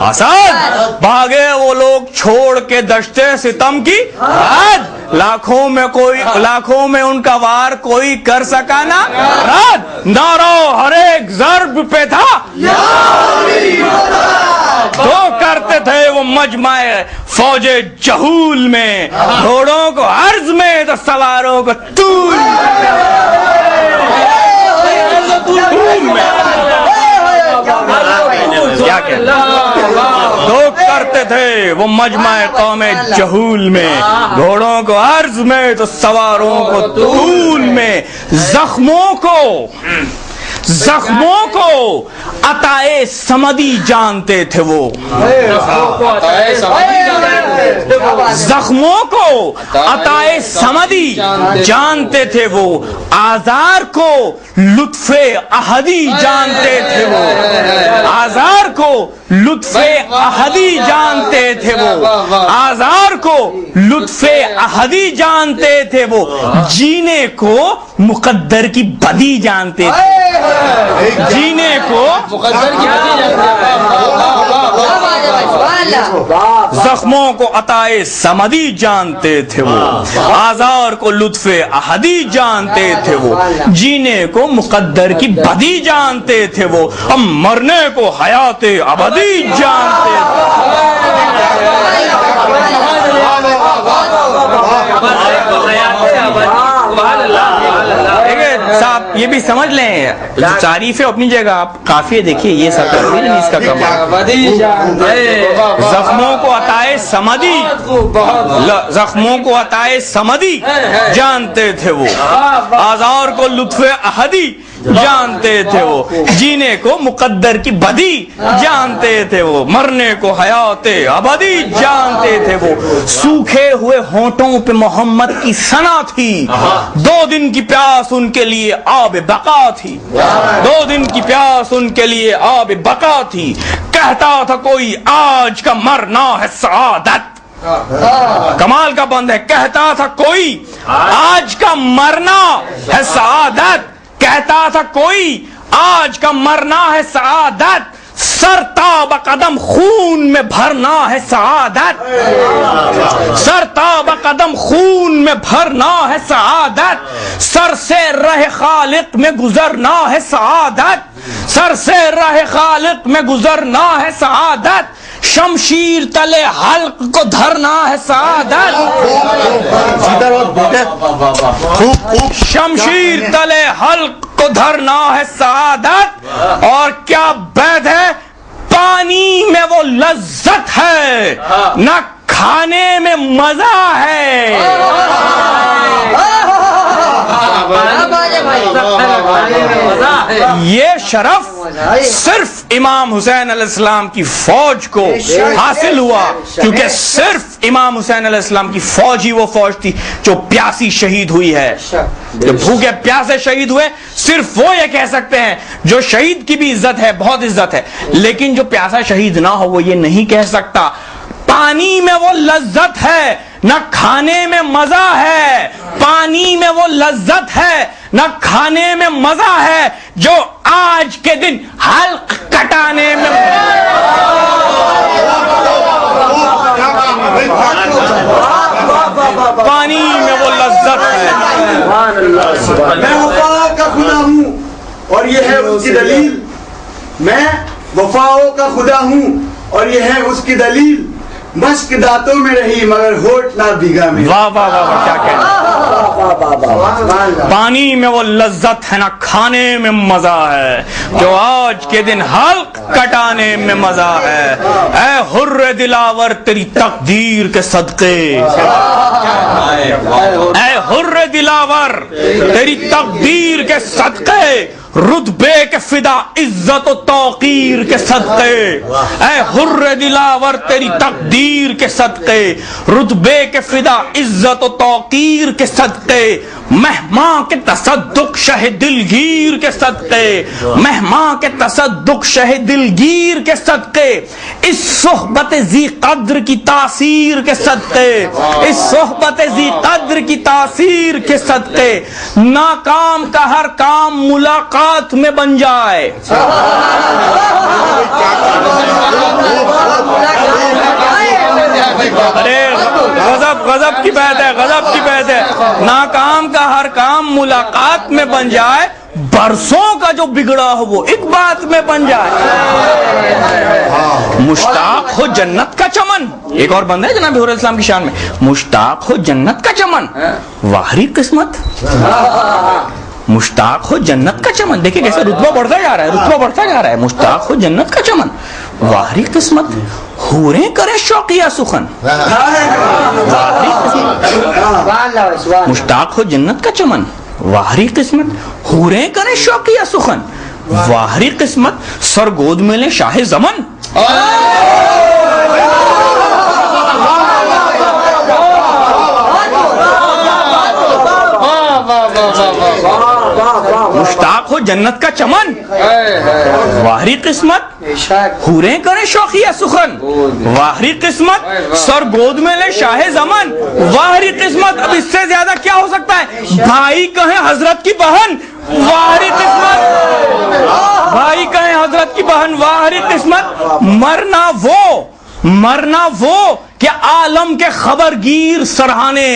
حسد، بھاگے وہ لوگ چھوڑ کے دشتے ستم کی حد، لاکھوں میں ان کا وار کوئی کر سکا نہ رد، نعرہ ہر ایک ضرب پہ تھا دو کرتے تھے وہ مجمع فوج جہول میں، گھوڑوں کو عرض میں تو سواروں کو طول میں، کیا دو کرتے تھے وہ مجمع قوم جہول میں، گھوڑوں کو عرض میں تو سواروں کو طول میں، زخموں کو عطائے سمدی جانتے تھے وہ، زخموں کو عطائے سمدی جانتے تھے وہ، آزار کو لطف احدی جانتے تھے وہ، آزار کو لطف احدی جانتے تھے وہ، آزار کو لطف احدی جانتے تھے وہ، جینے کو مقدر کی بدی جانتے تھے، جینے کو زخموں کو عطائے سمدی جانتے تھے وہ، آزار کو لطف احدی جانتے تھے وہ، جینے کو مقدر کی بدی جانتے تھے وہ، ہم مرنے کو حیات ابدی جانتے صاحب یہ بھی سمجھ لیں، تعریف ہے اپنی جگہ، آپ کافی دیکھیے یہ سب اس کا زخموں کو عطائے سمدی، زخموں کو عطائے سمدی جانتے تھے وہ، آزار کو لطف احدی جانتے تھے وہ، جینے کو مقدر کی بدی جانتے تھے وہ، مرنے کو حیات ابدی جانتے تھے وہ، سوکھے ہوئے ہونٹوں پہ محمد کی ثنا تھی، 2 دن کی پیاس ان کے لیے آب بقا تھی، 2 دن کی پیاس ان کے لیے آب بقا تھی، کہتا تھا کوئی آج کا مرنا ہے سعادت، کمال کا بند ہے، کہتا تھا کوئی آج کا مرنا ہے سعادت، کہتا تھا کوئی آج کا مرنا ہے سعادت، سر تاب قدم خون میں بھرنا ہے سعادت، سر تاب قدم خون میں بھرنا ہے سعادت، سر سے رہ خالق میں گزرنا ہے سعادت، سر سے رہ خالق میں گزرنا ہے سعادت، شمشیر تلے حلق کو دھرنا ہے سعادت، شمشیر تلے حلق کو دھرنا ہے سعادت، اور کیا بید ہے پانی میں وہ لذت ہے نہ کھانے میں مزہ ہے، یہ شرف صرف امام حسین علیہ السلام کی فوج کو حاصل ہوا، کیونکہ صرف امام حسین علیہ السلام کی فوج ہی وہ فوج تھی جو پیاسی شہید ہوئی ہے، جو بھوکے پیاسے شہید ہوئے، صرف وہ یہ کہہ سکتے ہیں، جو شہید کی بھی عزت ہے، بہت عزت ہے، لیکن جو پیاسا شہید نہ ہو وہ یہ نہیں کہہ سکتا پانی میں وہ لذت ہے نہ کھانے میں مزہ ہے، پانی میں وہ لذت ہے نہ کھانے میں مزہ ہے، جو آج کے دن حلق کٹانے میں پانی میں وہ لذت ہے۔ میں وفا کا خدا ہوں اور یہ ہے اس کی دلیل، میں وفاؤں کا خدا ہوں اور یہ ہے اس کی دلیل، مشک دانتوں میں رہی مگر ہوٹ نہ بھیگا میں۔ واہ واہ واہ، کیا کہنا، پانی میں وہ لذت ہے نہ کھانے میں مزہ ہے، جو آج کے دن حلق کٹانے میں مزہ ہے، اے حر دلاور تیری تقدیر کے صدقے، اے حر دلاور تیری تقدیر کے صدقے، رتبے کے فدا عزت و توقیر کے صدقے، اے حر دلاور تیری تقدیر کے صدقے، رتبے کے فدا عزت و توقیر کے صدقے، مہماں کے تصدق شہ دلگیر کے صدقے، مہماں کے تصدق شہ دلگیر کے صدقے، اس صحبت ذی قدر کی تاثیر کے صدقے، اس صحبت ذی قدر کی تاثیر کے صدقے، ناکام کا ہر کام ملاقات ملاقات میں بن جائے. ارے غضب کی بات ہے, غضب کی بات ہے. ناکام کا ہر کام ملاقات میں بن جائے, برسوں کا جو بگڑا ہو وہ ایک بات میں بن جائے. مشتاق ہو جنت کا چمن, ایک اور بندہ ہے جناب حضور اسلام کی شان میں, مشتاق ہو جنت کا چمن واہری قسمت. مشتاق ہو جنت کا چمن, دیکھیں کیسے رتبہ بڑھتا جا رہا ہے, رتبہ بڑھتا جا رہا ہے. مشتاق ہو جنت کا چمن واہری قسمت, حوریں کرے شوقیہ سخن. مشتاق ہو جنت کا چمن واہری قسمت, حوریں کرے شوقیہ سخن واہری قسمت, سرگود میں لے شاہ زمن. مشتاق ہو جنت کا چمن واہری قسمت, حوریں کرے شوقیہ سخن واہری قسمت, سر گود میں لے شاہ زمن واہری قسمت. اب اس سے زیادہ کیا ہو سکتا ہے؟ بھائی کہیں حضرت کی بہن واہری قسمت, بھائی کہیں حضرت کی بہن واہری قسمت. مرنا وہ کہ عالم کے خبرگیر سرہانے.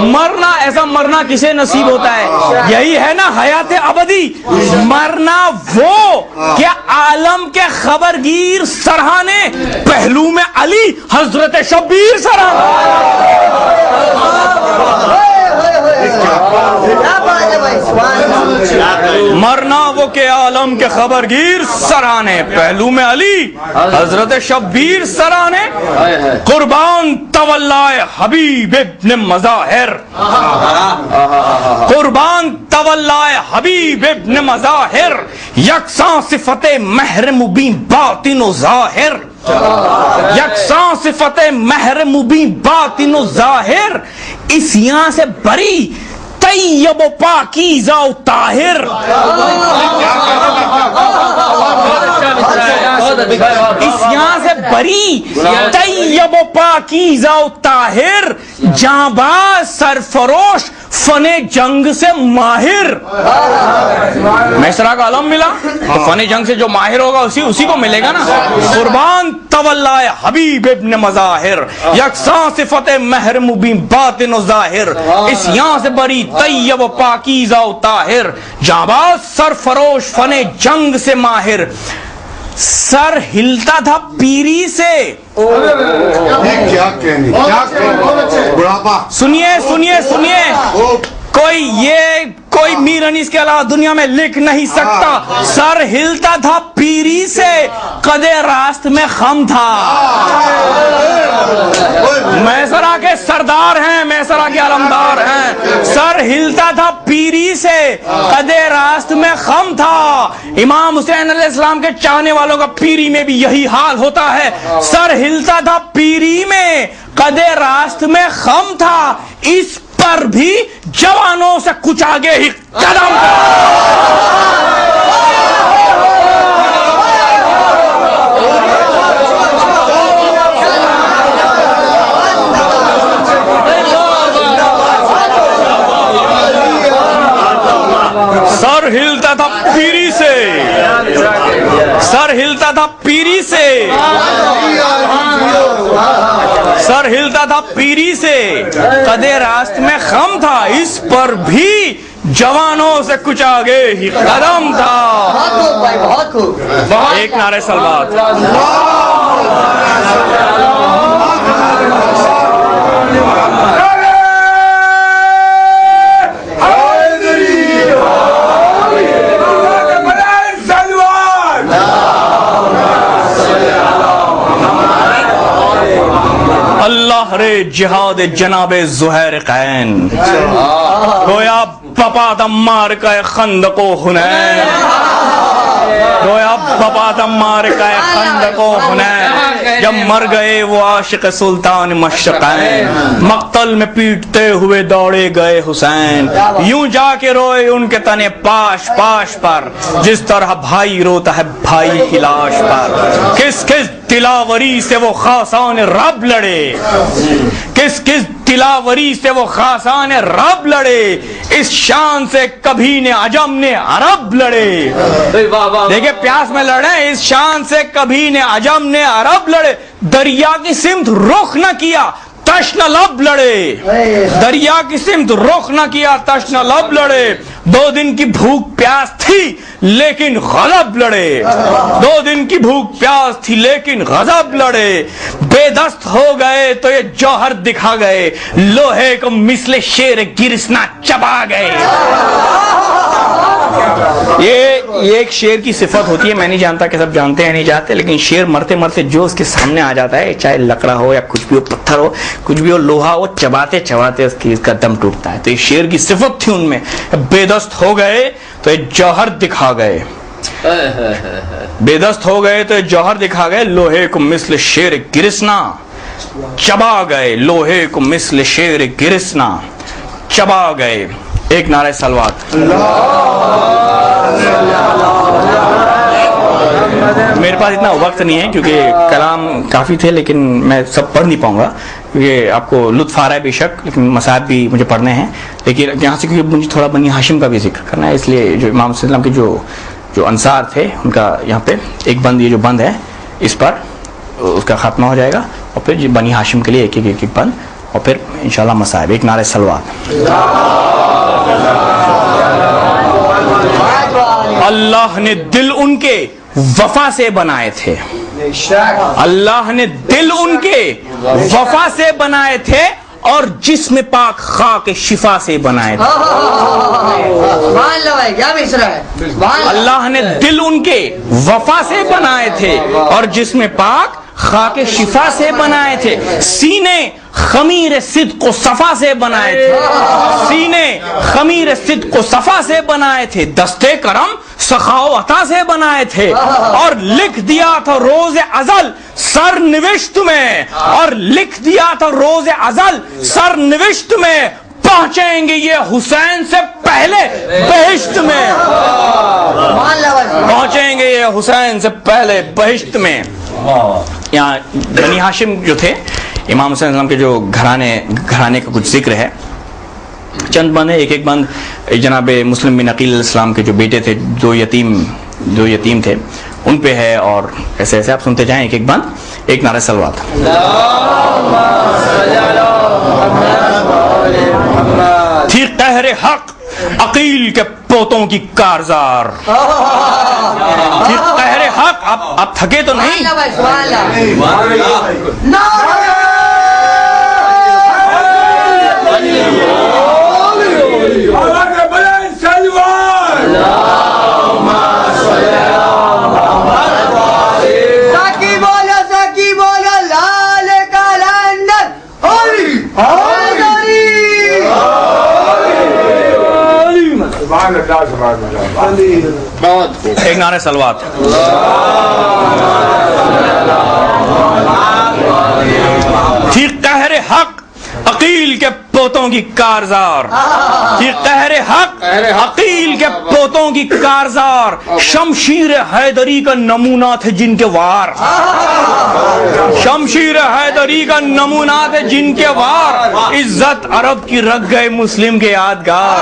مرنا, ایسا مرنا کسے نصیب ہوتا ہے؟ یہی ہے نا حیات ابدی. مرنا وہ کہ عالم کے خبرگیر سرہانے, پہلو میں علی حضرت شبیر سرہانے. مرنا وہ کہ عالم کے خبرگیر سرانے, پہلو میں علی حضرت شبیر سرانے. قربان طولائے حبیب ابن مظاہر, قربان طولائے حبیب ابن مظاہر, یکساں صفت مہر مبین باطن و ظاہر. یکساں صفت مہر مبین باطن و ظاہر, اس یہاں سے بری طیب و پاکیزہ و طاہر. اس یہاں سے بری طیب و پاکیزہ و طاہر, جاں باز سرفروش فن جنگ سے ماہر. میسرا کا علم ملا تو فن جنگ سے جو ماہر ہوگا اسی کو ملے گا نا. قربان طولائے حبیب ابن مظاہر, یکساں صفت مہر مبین باطن و ظاہر, اس یہاں سے بری طیب و پاکیزہ و طاہر, جاں باز سرفروش فن جنگ سے ماہر. سر ہلتا تھا پیری سے, سنیے کوئی میر انیس کے علاوہ دنیا میں لکھ نہیں سکتا. سر ہلتا تھا پیری سے, قدے راست میں خم تھا. میسرا کے سردار ہیں, میسرا کے علمدار ہیں. سر ہلتا تھا پیری سے, قدے راست میں خم تھا. امام حسین علیہ السلام کے چاہنے والوں کا پیری میں بھی یہی حال ہوتا ہے. سر ہلتا تھا پیری میں, قدے راست میں خم تھا, اس پر بھی جوانوں سے کچھ آگے ہی قدم تھا. سر ہلتا تھا پیری سے, سر ہلتا تھا پیری سے, سر ہلتا تھا پیری سے, قدے راست میں خم تھا, اس پر بھی جوانوں سے کچھ آگے ہی قدم تھا. بہت خوب. ایک نعرہ سلوات. اللہ رے جہاد جناب زہیر قین, گویا بپا دمار کا خندق و حنین, گویا بپا دمار کا خندق و حنین. جب مر گئے وہ عاشق سلطان مشرقین, مقتل میں پیٹتے ہوئے دوڑے گئے حسین. یوں جا کے روئے ان کے تنے پاش پاش پر, جس طرح بھائی روتا ہے بھائی کی لاش پر. کس کس دلاوری سے وہ خاصان رب لڑے, کس کس دلاوری سے وہ خاصان رب لڑے، اس شان سے کبھی نے عجم نے عرب لڑے. دیکھیں پیاس میں لڑے، اس شان سے کبھی نے عجم نے عرب لڑے. دریا کی سمت رخ نہ کیا تشنہ لب لڑے، دریا کی سمت رخ نہ کیا تشنہ لب لڑے. 2 دن کی بھوک پیاس تھی لیکن غضب لڑے، 2 دن کی بھوک پیاس تھی لیکن غضب لڑے. بے دست ہو گئے تو یہ جوہر دکھا گئے، لوہے کو مثل شیر گرسنا چبا گئے. یہ ایک شیر کی صفت ہوتی ہے، میں نہیں جانتا کہ سب جانتے ہیں نہیں جانتے، لیکن شیر مرتے مرتے جو اس کے سامنے آ جاتا ہے، چاہے لکڑا ہو یا کچھ بھی ہو، پتھر ہو، کچھ بھی ہو، لوہا ہو، چباتے چباتے اس کا دم ٹوٹتا ہے. تو یہ شیر کی صفت تھی ان میں. بے دست ہو گئے تو یہ جوہر دکھا گئے، بے دست ہو گئے تو یہ جوہر دکھا گئے، لوہے کو مثل شیر گرسنا چبا گئے، لوہے کو مثل شیر گرسنا چبا گئے. ایک نعرہ سلوات. میرے پاس اتنا وقت نہیں ہے کیونکہ کلام کافی تھے، لیکن میں سب پڑھ نہیں پاؤں گا کیونکہ آپ کو لطف آ رہا ہے بے شک، لیکن مصائب بھی مجھے پڑھنے ہیں. لیکن یہاں سے کیونکہ مجھے تھوڑا بنی ہاشم کا بھی ذکر کرنا ہے، اس لیے جو امام صلی اللہ علیہ وسلم کے جو انصار تھے ان کا یہاں پہ ایک بند، یہ جو بند ہے اس پر اس کا خاتمہ ہو جائے گا، اور پھر بنی ہاشم کے لیے ایک ایک بند، اور پھر انشاءاللہ مصائب. ایک نعرہ سلوات. اللہ نے دل ان کے وفا سے بنائے تھے، اللہ نے دل ان کے وفا سے بنائے تھے، اور جسم پاک خاک شفا سے بنائے تھے. اللہ نے دل ان کے وفا سے بنائے تھے اور جسم پاک خاک شفا سے بنائے تھے. سینے خمیر صدق و صفا سے بنائے تھے، سینے خمیر صدق و صفا سے بنائے تھے. دستے کرم سخا و عطا سے بنائے تھے، اور لکھ دیا تھا روز ازل سر نوشت میں، اور لکھ دیا تھا روز ازل سر نوشت میں، پہنچیں گے یہ حسین سے پہلے بہشت میں، پہنچیں گے یہ حسین سے پہلے بہشت میں. یہاں بنی ہاشم جو تھے، امام حسین السلام کے جو گھرانے کا کچھ ذکر ہے. چند بند ہے، ایک ایک بند جناب مسلم بن عقیل علیہ السلام کے جو بیٹے تھے، دو یتیم تھے، ان پہ ہے. اور ایسے ایسے آپ سنتے جائیں ایک ایک بند. ایک نعرہ سلوات. تھی قہر حق عقیل کے پوتوں کی کارزار، تھی قہر حق. آپ تھکے تو نہیں؟ ایک نعرہ سلوات. تھی قہر حق عقیل کے پوتوں کی کارزار، تھی قہر حق عقیل کے پوتوں کی کارزار، شمشیر حیدری کا نمونہ تھے جن کے وار، شمشیر حیدری کا نمونہ تھے جن کے وار. عزت عرب کی رکھ گئے مسلم کے یادگار،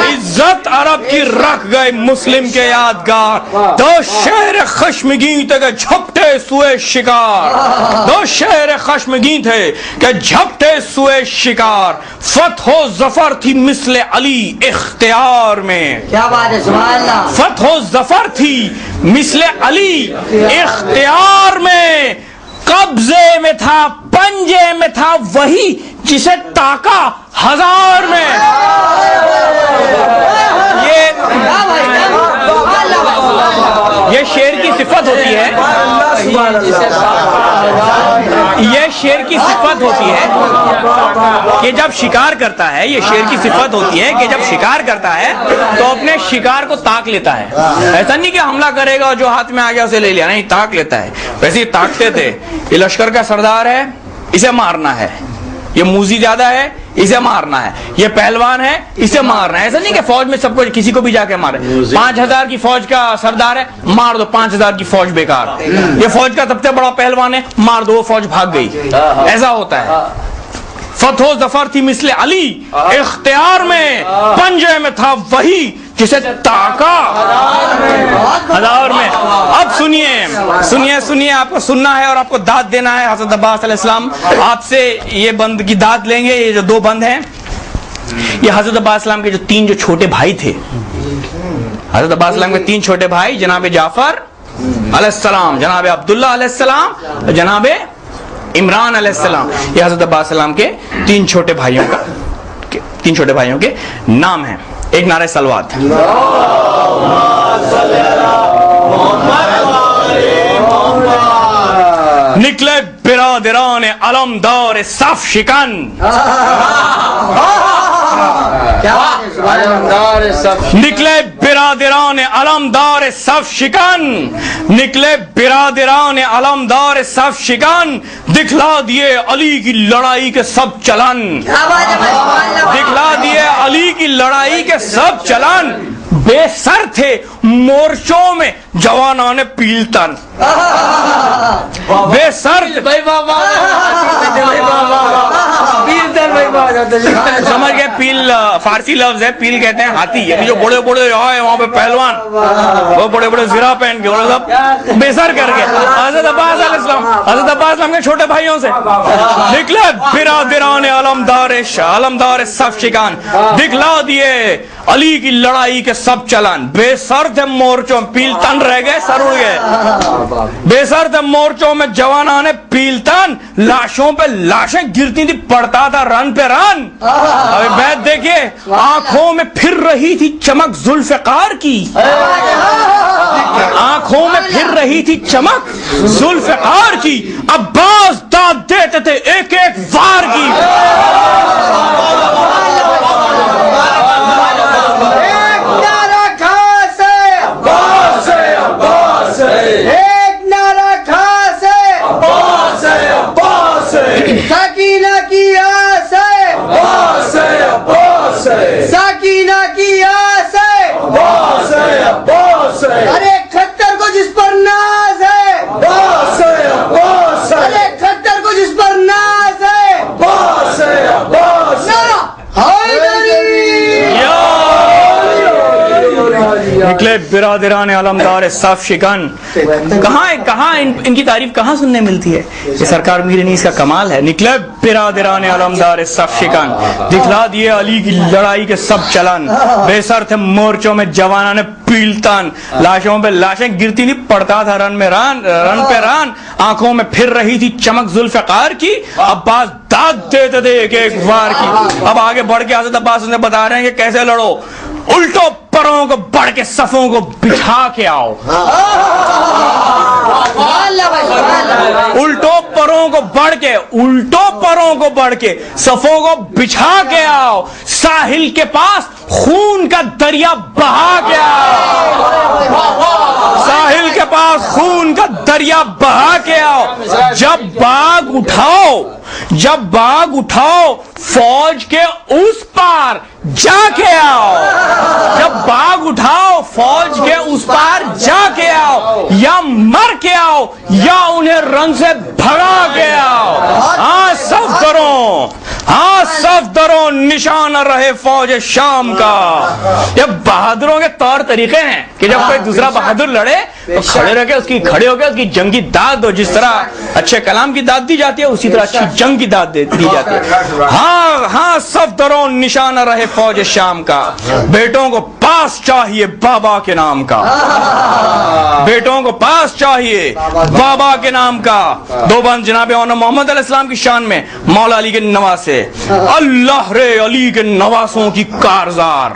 عزت عرب کی رکھ گئے مسلم کے یادگار. دو شہر خشمگین تھے کہ جھپٹے سوئے شکار، دو شہر خشمگین تھے کہ جھپٹے سوئے شکار. فتح و ظفر تھی مثل علی اختیار میں، کیا بات ہے، سبحان اللہ. فتح و ظفر تھی مثل علی اختیار میں. قبضے میں تھا پنجے میں تھا وہی جسے تاکا ہزار میں. یہ شیر کی صفت ہوتی ہے، یہ شیر کی صفت ہوتی ہے کہ جب شکار کرتا ہے، یہ شیر کی صفت ہوتی ہے کہ جب شکار کرتا ہے تو اپنے شکار کو تاک لیتا ہے. ایسا نہیں کہ حملہ کرے گا اور جو ہاتھ میں آ گیا اسے لے لیا، نہیں، تاک لیتا ہے. ویسے ہی تاکتے تھے، یہ لشکر کا سردار ہے، اسے مارنا ہے. یہ موزی زیادہ ہے، اسے مارنا ہے، یہ پہلوان ہے اسے مارنا ہے. ایسا نہیں کہ فوج میں سب کو کسی کو بھی جا کے مارے. 5000 کی فوج کا سردار ہے، مار دو 5000 کی فوج بیکار. یہ فوج کا سب سے بڑا پہلوان ہے، مار دو وہ فوج بھاگ گئی. ایسا ہوتا ہے. فتح و ظفر تھی مثل علی، اختیار میں پنجے میں تھا وہی جسے تاکا ہزار میں. اب سنیے آپ کو سننا ہے اور آپ کو داد دینا ہے. حضرت عباس علیہ السلام آپ سے یہ بند کی داد لیں گے. یہ جو 2 بند ہیں یہ حضرت عباس السلام کے جو 3 جو چھوٹے بھائی تھے. حضرت عباس السلام کے 3 چھوٹے بھائی، جناب جعفر علیہ السلام، جناب عبداللہ علیہ السلام، جناب عمران علیہ السلام. یہ حضرت عباس السلام کے 3 چھوٹے بھائیوں کے نام ہیں. ایک نعرہ صلوات. نکلے برادران علمدار صف شکن، نکلے برادران علمدار صف شکن، نکلے برادران علمدار صف شکن، دکھلا دیے علی کی لڑائی کے سب چلن، دکھلا دیے علی کی لڑائی کے سب چلن. بے سر تھے مورچوں میں جوانان پیلتن، بے سر سمجھ گئے. پیل فارسی لفظ ہے، پیل کہتے ہیں ہاتھی. یعنی جو بڑے بڑے آئے وہاں پہ پہلوان، وہ بڑے بڑے زرہ پہن کے سب بے سر کر کے. حضرت عباس علیہ السلام کے چھوٹے بھائیوں سے نکلے برادران علمدار صف شکان، دکھلا دیے علی کی لڑائی کے سب چلن. بے سر تھے مورچوں، پیلتن رہ گئے، سر اڑ گئے. بے سر تھے مورچوں میں جوانان پیلتن، لاشوں پہ لاشیں گرتی تھی، پڑتا تھا رن پہ رن. ابھی بیت دیکھیے، آنکھوں میں پھر رہی تھی چمک ذوالفقار کی، آنکھوں میں پھر رہی تھی چمک ذوالفقار کی. عباس داد دیتے تھے ایک ایک وار کی. سکینہ کی آس ہے، سکینہ کی آس ہے، ارے کھٹر کو جس پر ناز ہے، ارے کھٹر کو جس پر ناز ہے، نکلے برادران علمدار صف شکن. کہاں ان کی تعریف کہاں سننے ملتی ہے؟ یہ سرکار میر انیس کا کمال ہے. نکلے برادران علمدار صف شکن، دکھلا دیے علی کی لڑائی کے سب چلن. بے سر تھے مورچوں میں جوانان پیلتن، لاشوں پہ لاشیں گرتی تھی، پڑتا تھا رن پہ رن. آنکھوں میں پھر رہی تھی چمک ذوالفقار کی. عباس داد دیتے تھے ایک ایک وار کی. اب آگے بڑھ کے حضرت عباس نے بتا رہے ہیں کہ کیسے لڑو. الٹو پروں کو بڑھ کے صفوں کو بٹھا کے آؤ، الٹو پروں کو بڑھ کے صفوں کو بچھا کے آؤ. ساحل کے پاس خون کا دریا بہا کے آؤ، ساحل کے پاس خون کا دریا بہا کے آؤ. جب باغ اٹھاؤ فوج کے اس پار جا کے آؤ. جب باغ اٹھاؤ فوج کے اس پار جا کے آؤ، یا مر کے آؤ یا انہیں رن سے بھگا کے آؤ. ہاں صف دروں نشان رہے فوج شام کا. یہ بہادروں کے طور طریقے ہیں کہ جب کوئی دوسرا بہادر لڑے تو کھڑے ہو کے اس کی جنگی داد دو. جس طرح اچھے کلام کی داد دی جاتی ہے اسی طرح اچھی جنگ کی داد دی جاتی ہے. ہاں صف دروں نشان رہے فوج شام کا. بیٹوں کو پاس چاہیے بابا کے نام کا، بیٹوں کو پاس چاہیے بابا کے نام کا. 2 بند جناب محمد علیہ السلام کی شان میں مولا علی کے نواسے. اللہ رے علی کے نواسوں کی کارزار،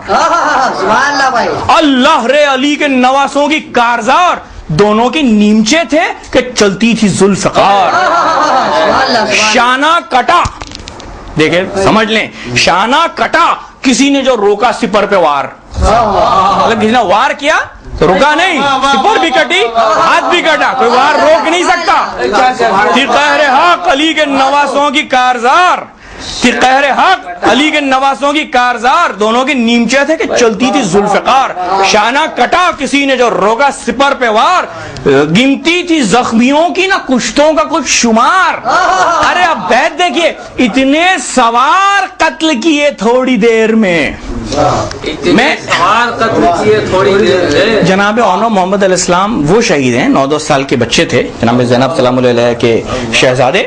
اللہ رے علی کے نواسوں کی کارزار. دونوں کے نیمچے تھے کہ چلتی تھی ذوالفقار. شانہ کٹا، دیکھیں سمجھ لیں، شانہ کٹا کسی نے جو روکا سپر پہ وار، کسی نے وار کیا تو رکا نہیں، سپر بھی کٹی ہاتھ بھی کٹا، کوئی وار روک نہیں سکتا. قہر حق علی کے نواسوں کی کارزار. کہ قہر حق علی کے نواسوں کی کارزار، دونوں کے نیمچے تھے کہ چلتی تھی ذوالفقار، شانہ کٹا کسی نے جو روکا سپر پہ وار، گنتی تھی زخمیوں کی نہ کشتوں کا کچھ شمار۔ ارے اب بیت دیکھیے، اتنے سوار قتل کیے تھوڑی دیر میں، جناب اونو محمد علیہ السلام وہ شہید ہیں، 9-10 سال کے بچے تھے، جناب زینب سلام اللہ علیہ کے شہزادے،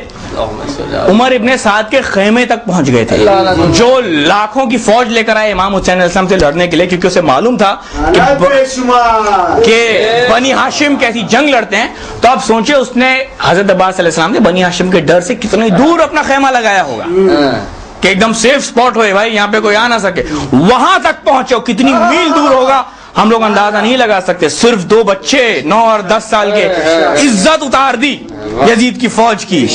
عمر ابن سعد کے خیمے تک پہنچ گئے تھے، جو لاکھوں کی فوج لے کر آئے امام حسین علیہ السلام سے لڑنے کے لیے، کیونکہ اسے معلوم تھا کہ بنی ہاشم کیسی جنگ لڑتے ہیں۔ تو اب سوچے اس نے حضرت عباس علیہ السلام نے بنی ہاشم کے ڈر سے کتنی دور اپنا خیمہ لگایا ہوگا کہ ایک دم سیف سپاٹ ہوئے، بھائی یہاں پہ کوئی آ نہ سکے، وہاں تک پہنچے، کتنی میل دور ہوگا ہم لوگ اندازہ نہیں لگا سکتے۔ صرف 2 بچے 9 اور 10 سال کے، عزت اتار دی یزید کی فوج کی،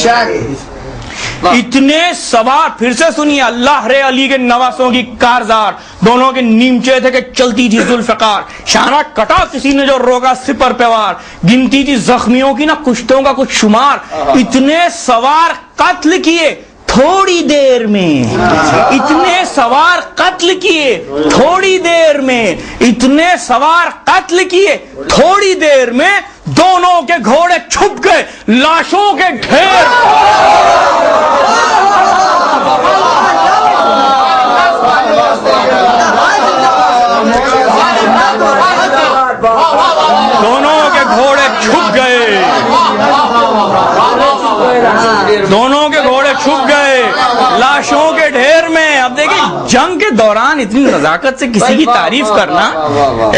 اتنے سوار۔ پھر سے سنیے، اللہ رے علی کے نواسوں کی کارزار، دونوں کے نیمچے تھے کہ چلتی تھی ذوالفقار، شانہ کٹا کسی نے جو روکا سپر پہ وار، گنتی تھی زخمیوں کی نہ کشتوں کا کچھ شمار، اتنے سوار قتل کیے تھوڑی دیر میں، اتنے سوار قتل کیے تھوڑی دیر میں، اتنے سوار قتل کیے تھوڑی دیر میں، دونوں کے گھوڑے چھپ گئے لاشوں کے ڈھیر۔ دونوں کے گھوڑے چھپ گئے، دونوں کے گھوڑے چھپ گئے لاشوں کے ڈھیر میں۔ اب دیکھیں جنگ کے دوران اتنی نزاکت سے کسی کی تعریف کرنا۔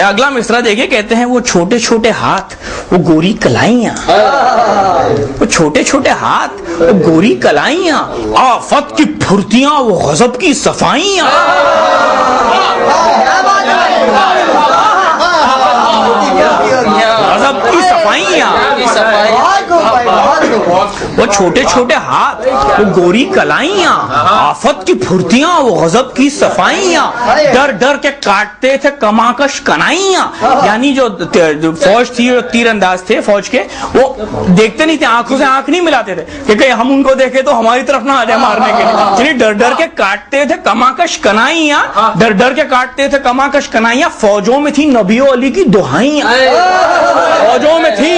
اگلا مصرع دیکھیں، کہتے ہیں وہ چھوٹے چھوٹے ہاتھ وہ گوری کلائیاں، وہ چھوٹے چھوٹے ہاتھ وہ گوری کلائیاں، آفت کی پھرتیاں وہ غضب کی صفائیاں۔ غضب کی صفائیاں، وہ چھوٹے چھوٹے ہاتھ وہ گوری کلائیاں، آفت کی پھرتیاں وہ غضب کی صفائیاں، ڈر ڈر کے کاٹتے تھے کماکش کنائیاں۔ یعنی جو فوج تھی، تیر انداز تھے فوج کے، وہ دیکھتے نہیں تھے، آنکھوں سے آنکھ نہیں ملاتے تھے کہ کہیں ہم ان کو دیکھیں تو ہماری طرف نہ آ جائے مارنے کے لیے، یعنی ڈر ڈر کے کاٹتے تھے کماکش کنائیاں، ڈر ڈر کے کاٹتے تھے کماکش کنائیاں۔ فوجوں میں تھی نبی و علی کی دہائیاں، فوجوں میں تھی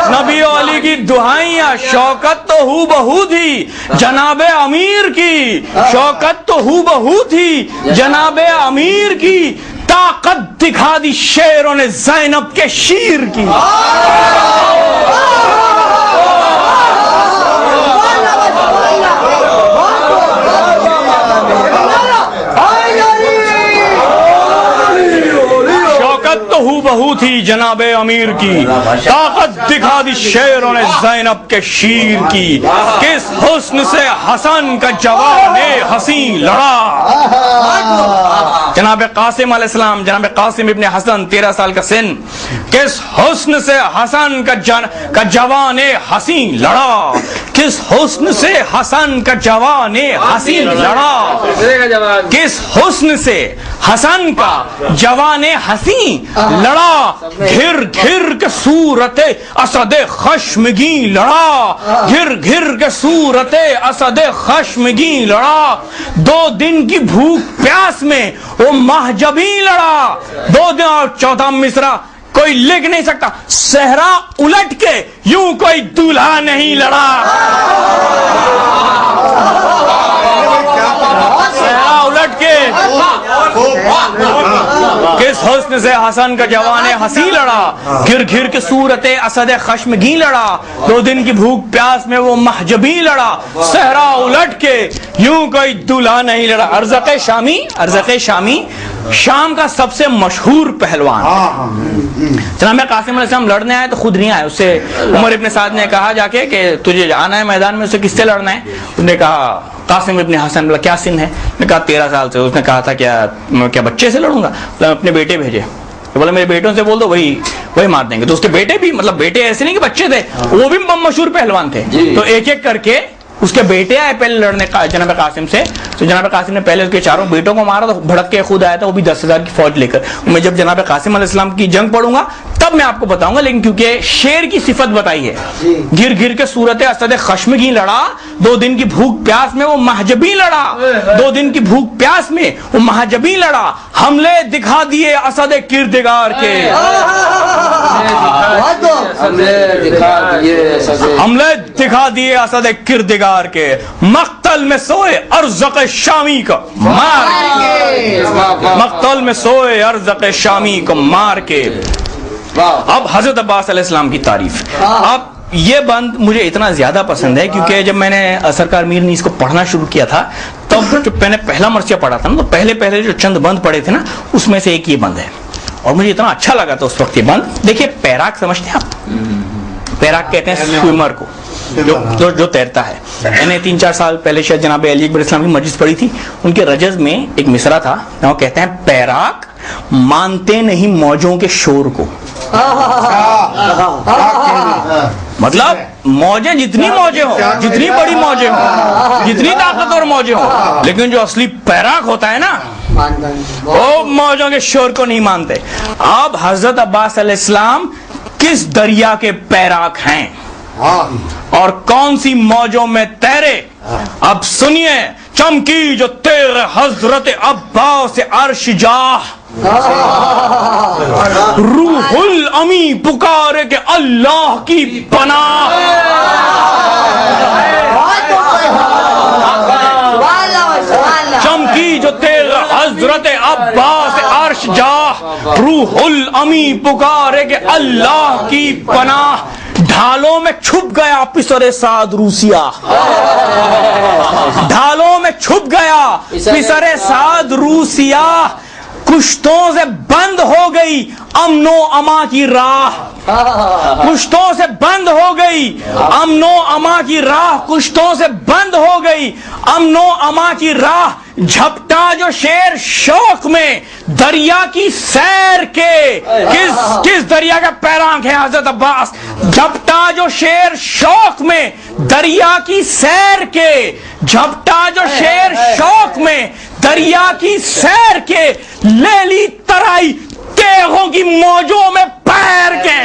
نبی و علی کی دہائیاں، شوکت تو ہو بہو تھی جناب امیر کی، شوکت تو ہو بہو تھی جناب امیر کی، طاقت دکھا دی شیروں نے زینب کے شیر کی۔ ہو بہو تھی جناب امیر کی، طاقت دکھا دی شیروں نے زینب کے شیر کی، کس حسن سے حسن کا جوان حسین لڑا۔ جناب قاسم علیہ السلام، جناب قاسم ابن حسن 13 سال کا سن، کس حسن سے حسن کا جوان حسین لڑا، کس حسن سے حسن کا جوان حسین لڑا، کس حسن سے حسن کا جوان حسین لڑا، گھر گھر کے صورت اسد خشمگین لڑا، گھر گھر کے صورت اسد خشمگین لڑا، 2 دن کی بھوک پیاس میں وہ مہجبین لڑا، 2 دن۔ اور 14 مصرع کوئی لکھ نہیں سکتا، صحرا الٹ کے یوں کوئی دولہا نہیں لڑا، صحرا الٹ کے کس حسن سے حسن کا جوان حسین لڑا، گھر گھر کے صورت اسد خشمگین لڑا، 2 دن کی بھوک پیاس میں وہ مہجبین لڑا، صحرا الٹ کے یوں کوئی دولہا نہیں لڑا۔ ارزق شامی، ارزق شامی شام کا سب سے مشہور پہلوان، جناب قاسم علیہ السلام لڑنے آئے تو خود نہیں آئے، اس سے عمر ابن سعد نے کہا جا کے کہ تجھے آنا ہے میدان میں، اسے کس سے لڑنا ہے؟ اس نے کہا قاسم ابن حسن، بولا کیا سن ہے؟ نے کہا 13 سال سے۔ اس نے کہا تھا کیا بچے سے لڑوں گا؟ اپنے بیٹے بھیجے، بولا میرے بیٹوں سے بول دو وہی مار دیں گے۔ تو اس کے بیٹے بھی، مطلب بیٹے ایسے نہیں کہ بچے تھے، وہ بھی مشہور پہلوان تھے، تو ایک ایک کر کے اس کے بیٹے آئے پہلے لڑنے جناب قاسم سے, تو جناب قاسم نے پہلے اس کے چاروں بیٹوں کو مارا, تو بھڑک کے خود آیا تھا, وہ بھی 10,000 کی فوج لے کر. میں جب جناب قاسم علیہ السلام کی جنگ پڑھوں گا تب میں آپ کو بتاؤں گا, لیکن کیونکہ شیر کی صفت بتائی ہے, گر گر کے صورت اسد خشمگین لڑا, 2 دن کی بھوک پیاس میں وہ مہجبین لڑا, 2 دن کی بھوک پیاس میں وہ مہجبین لڑا, حملے دکھا دیے اسد کردگار کے, حملے دکھا دیے اسد کردگار کے, مقتل میں سوئے ارزق شامی کو مار کے, مقتل میں سوئے ارزق شامی کو مار کے. اب حضرت عباس علیہ السلام کی تعریف. اب یہ بند مجھے اتنا زیادہ پسند ہے کیونکہ جب میں نے سرکار میر نے اس کو پڑھنا شروع کیا تھا, تب جو میں نے پہلا مرثیہ پڑھا تھا نا, تو پہلے جو چند بند پڑھے تھے نا, اس میں سے ایک یہ بند ہے, اور مجھے اتنا اچھا لگا تھا اس وقت یہ بند. دیکھیے پیراک سمجھتے ہیں آپ, پیراک کہتے ہیں سوئمر کو, جو تیرتا ہے. میں نے 3-4 سال پہلے شاید جناب علی اکبر اسلام کی مجلس پڑھی تھی, ان کے رجز میں ایک مصرع تھا, وہ کہتے ہیں پیراک مانتے نہیں موجوں کے شور کو. مطلب موجیں جتنی موجیں ہوں, جتنی بڑی موجیں ہوں, جتنی طاقتور موجیں ہوں, لیکن جو اصلی پیراک ہوتا ہے نا, وہ موجوں کے شور کو نہیں مانتے. اب حضرت عباس علیہ السلام کس دریا کے پیراک ہیں اور کون سی موجوں میں تیرے, اب سنیے. چمکی جو تیغ حضرت عباس عرش جاہ, روح الامی پکارے کہ اللہ کی پناہ. چمکی جو تیغ حضرت عباس عرش جاہ, روح الامی پکارے کہ اللہ کی پناہ. ڈھالوں میں چھپ گیا پسر سعد روسیا, ڈھالوں میں چھپ گیا پسر سعد روسیا, کشتوں سے بند ہو گئی امن و اما کی راہ, کشتوں سے بند ہو گئی امن و اما کی راہ, کشتوں سے بند ہو گئی امن و اما کی راہ. جھپٹا جو شیر شوق میں دریا کی سیر کے, کس دریا کا پیراک ہے حضرت عباس. جھپٹا جو شیر شوق میں دریا کی سیر کے, جھپٹا جو شیر شوق میں دریا کی سیر کے, لے لی ترائی تیغوں کی موجوں میں پیر کے.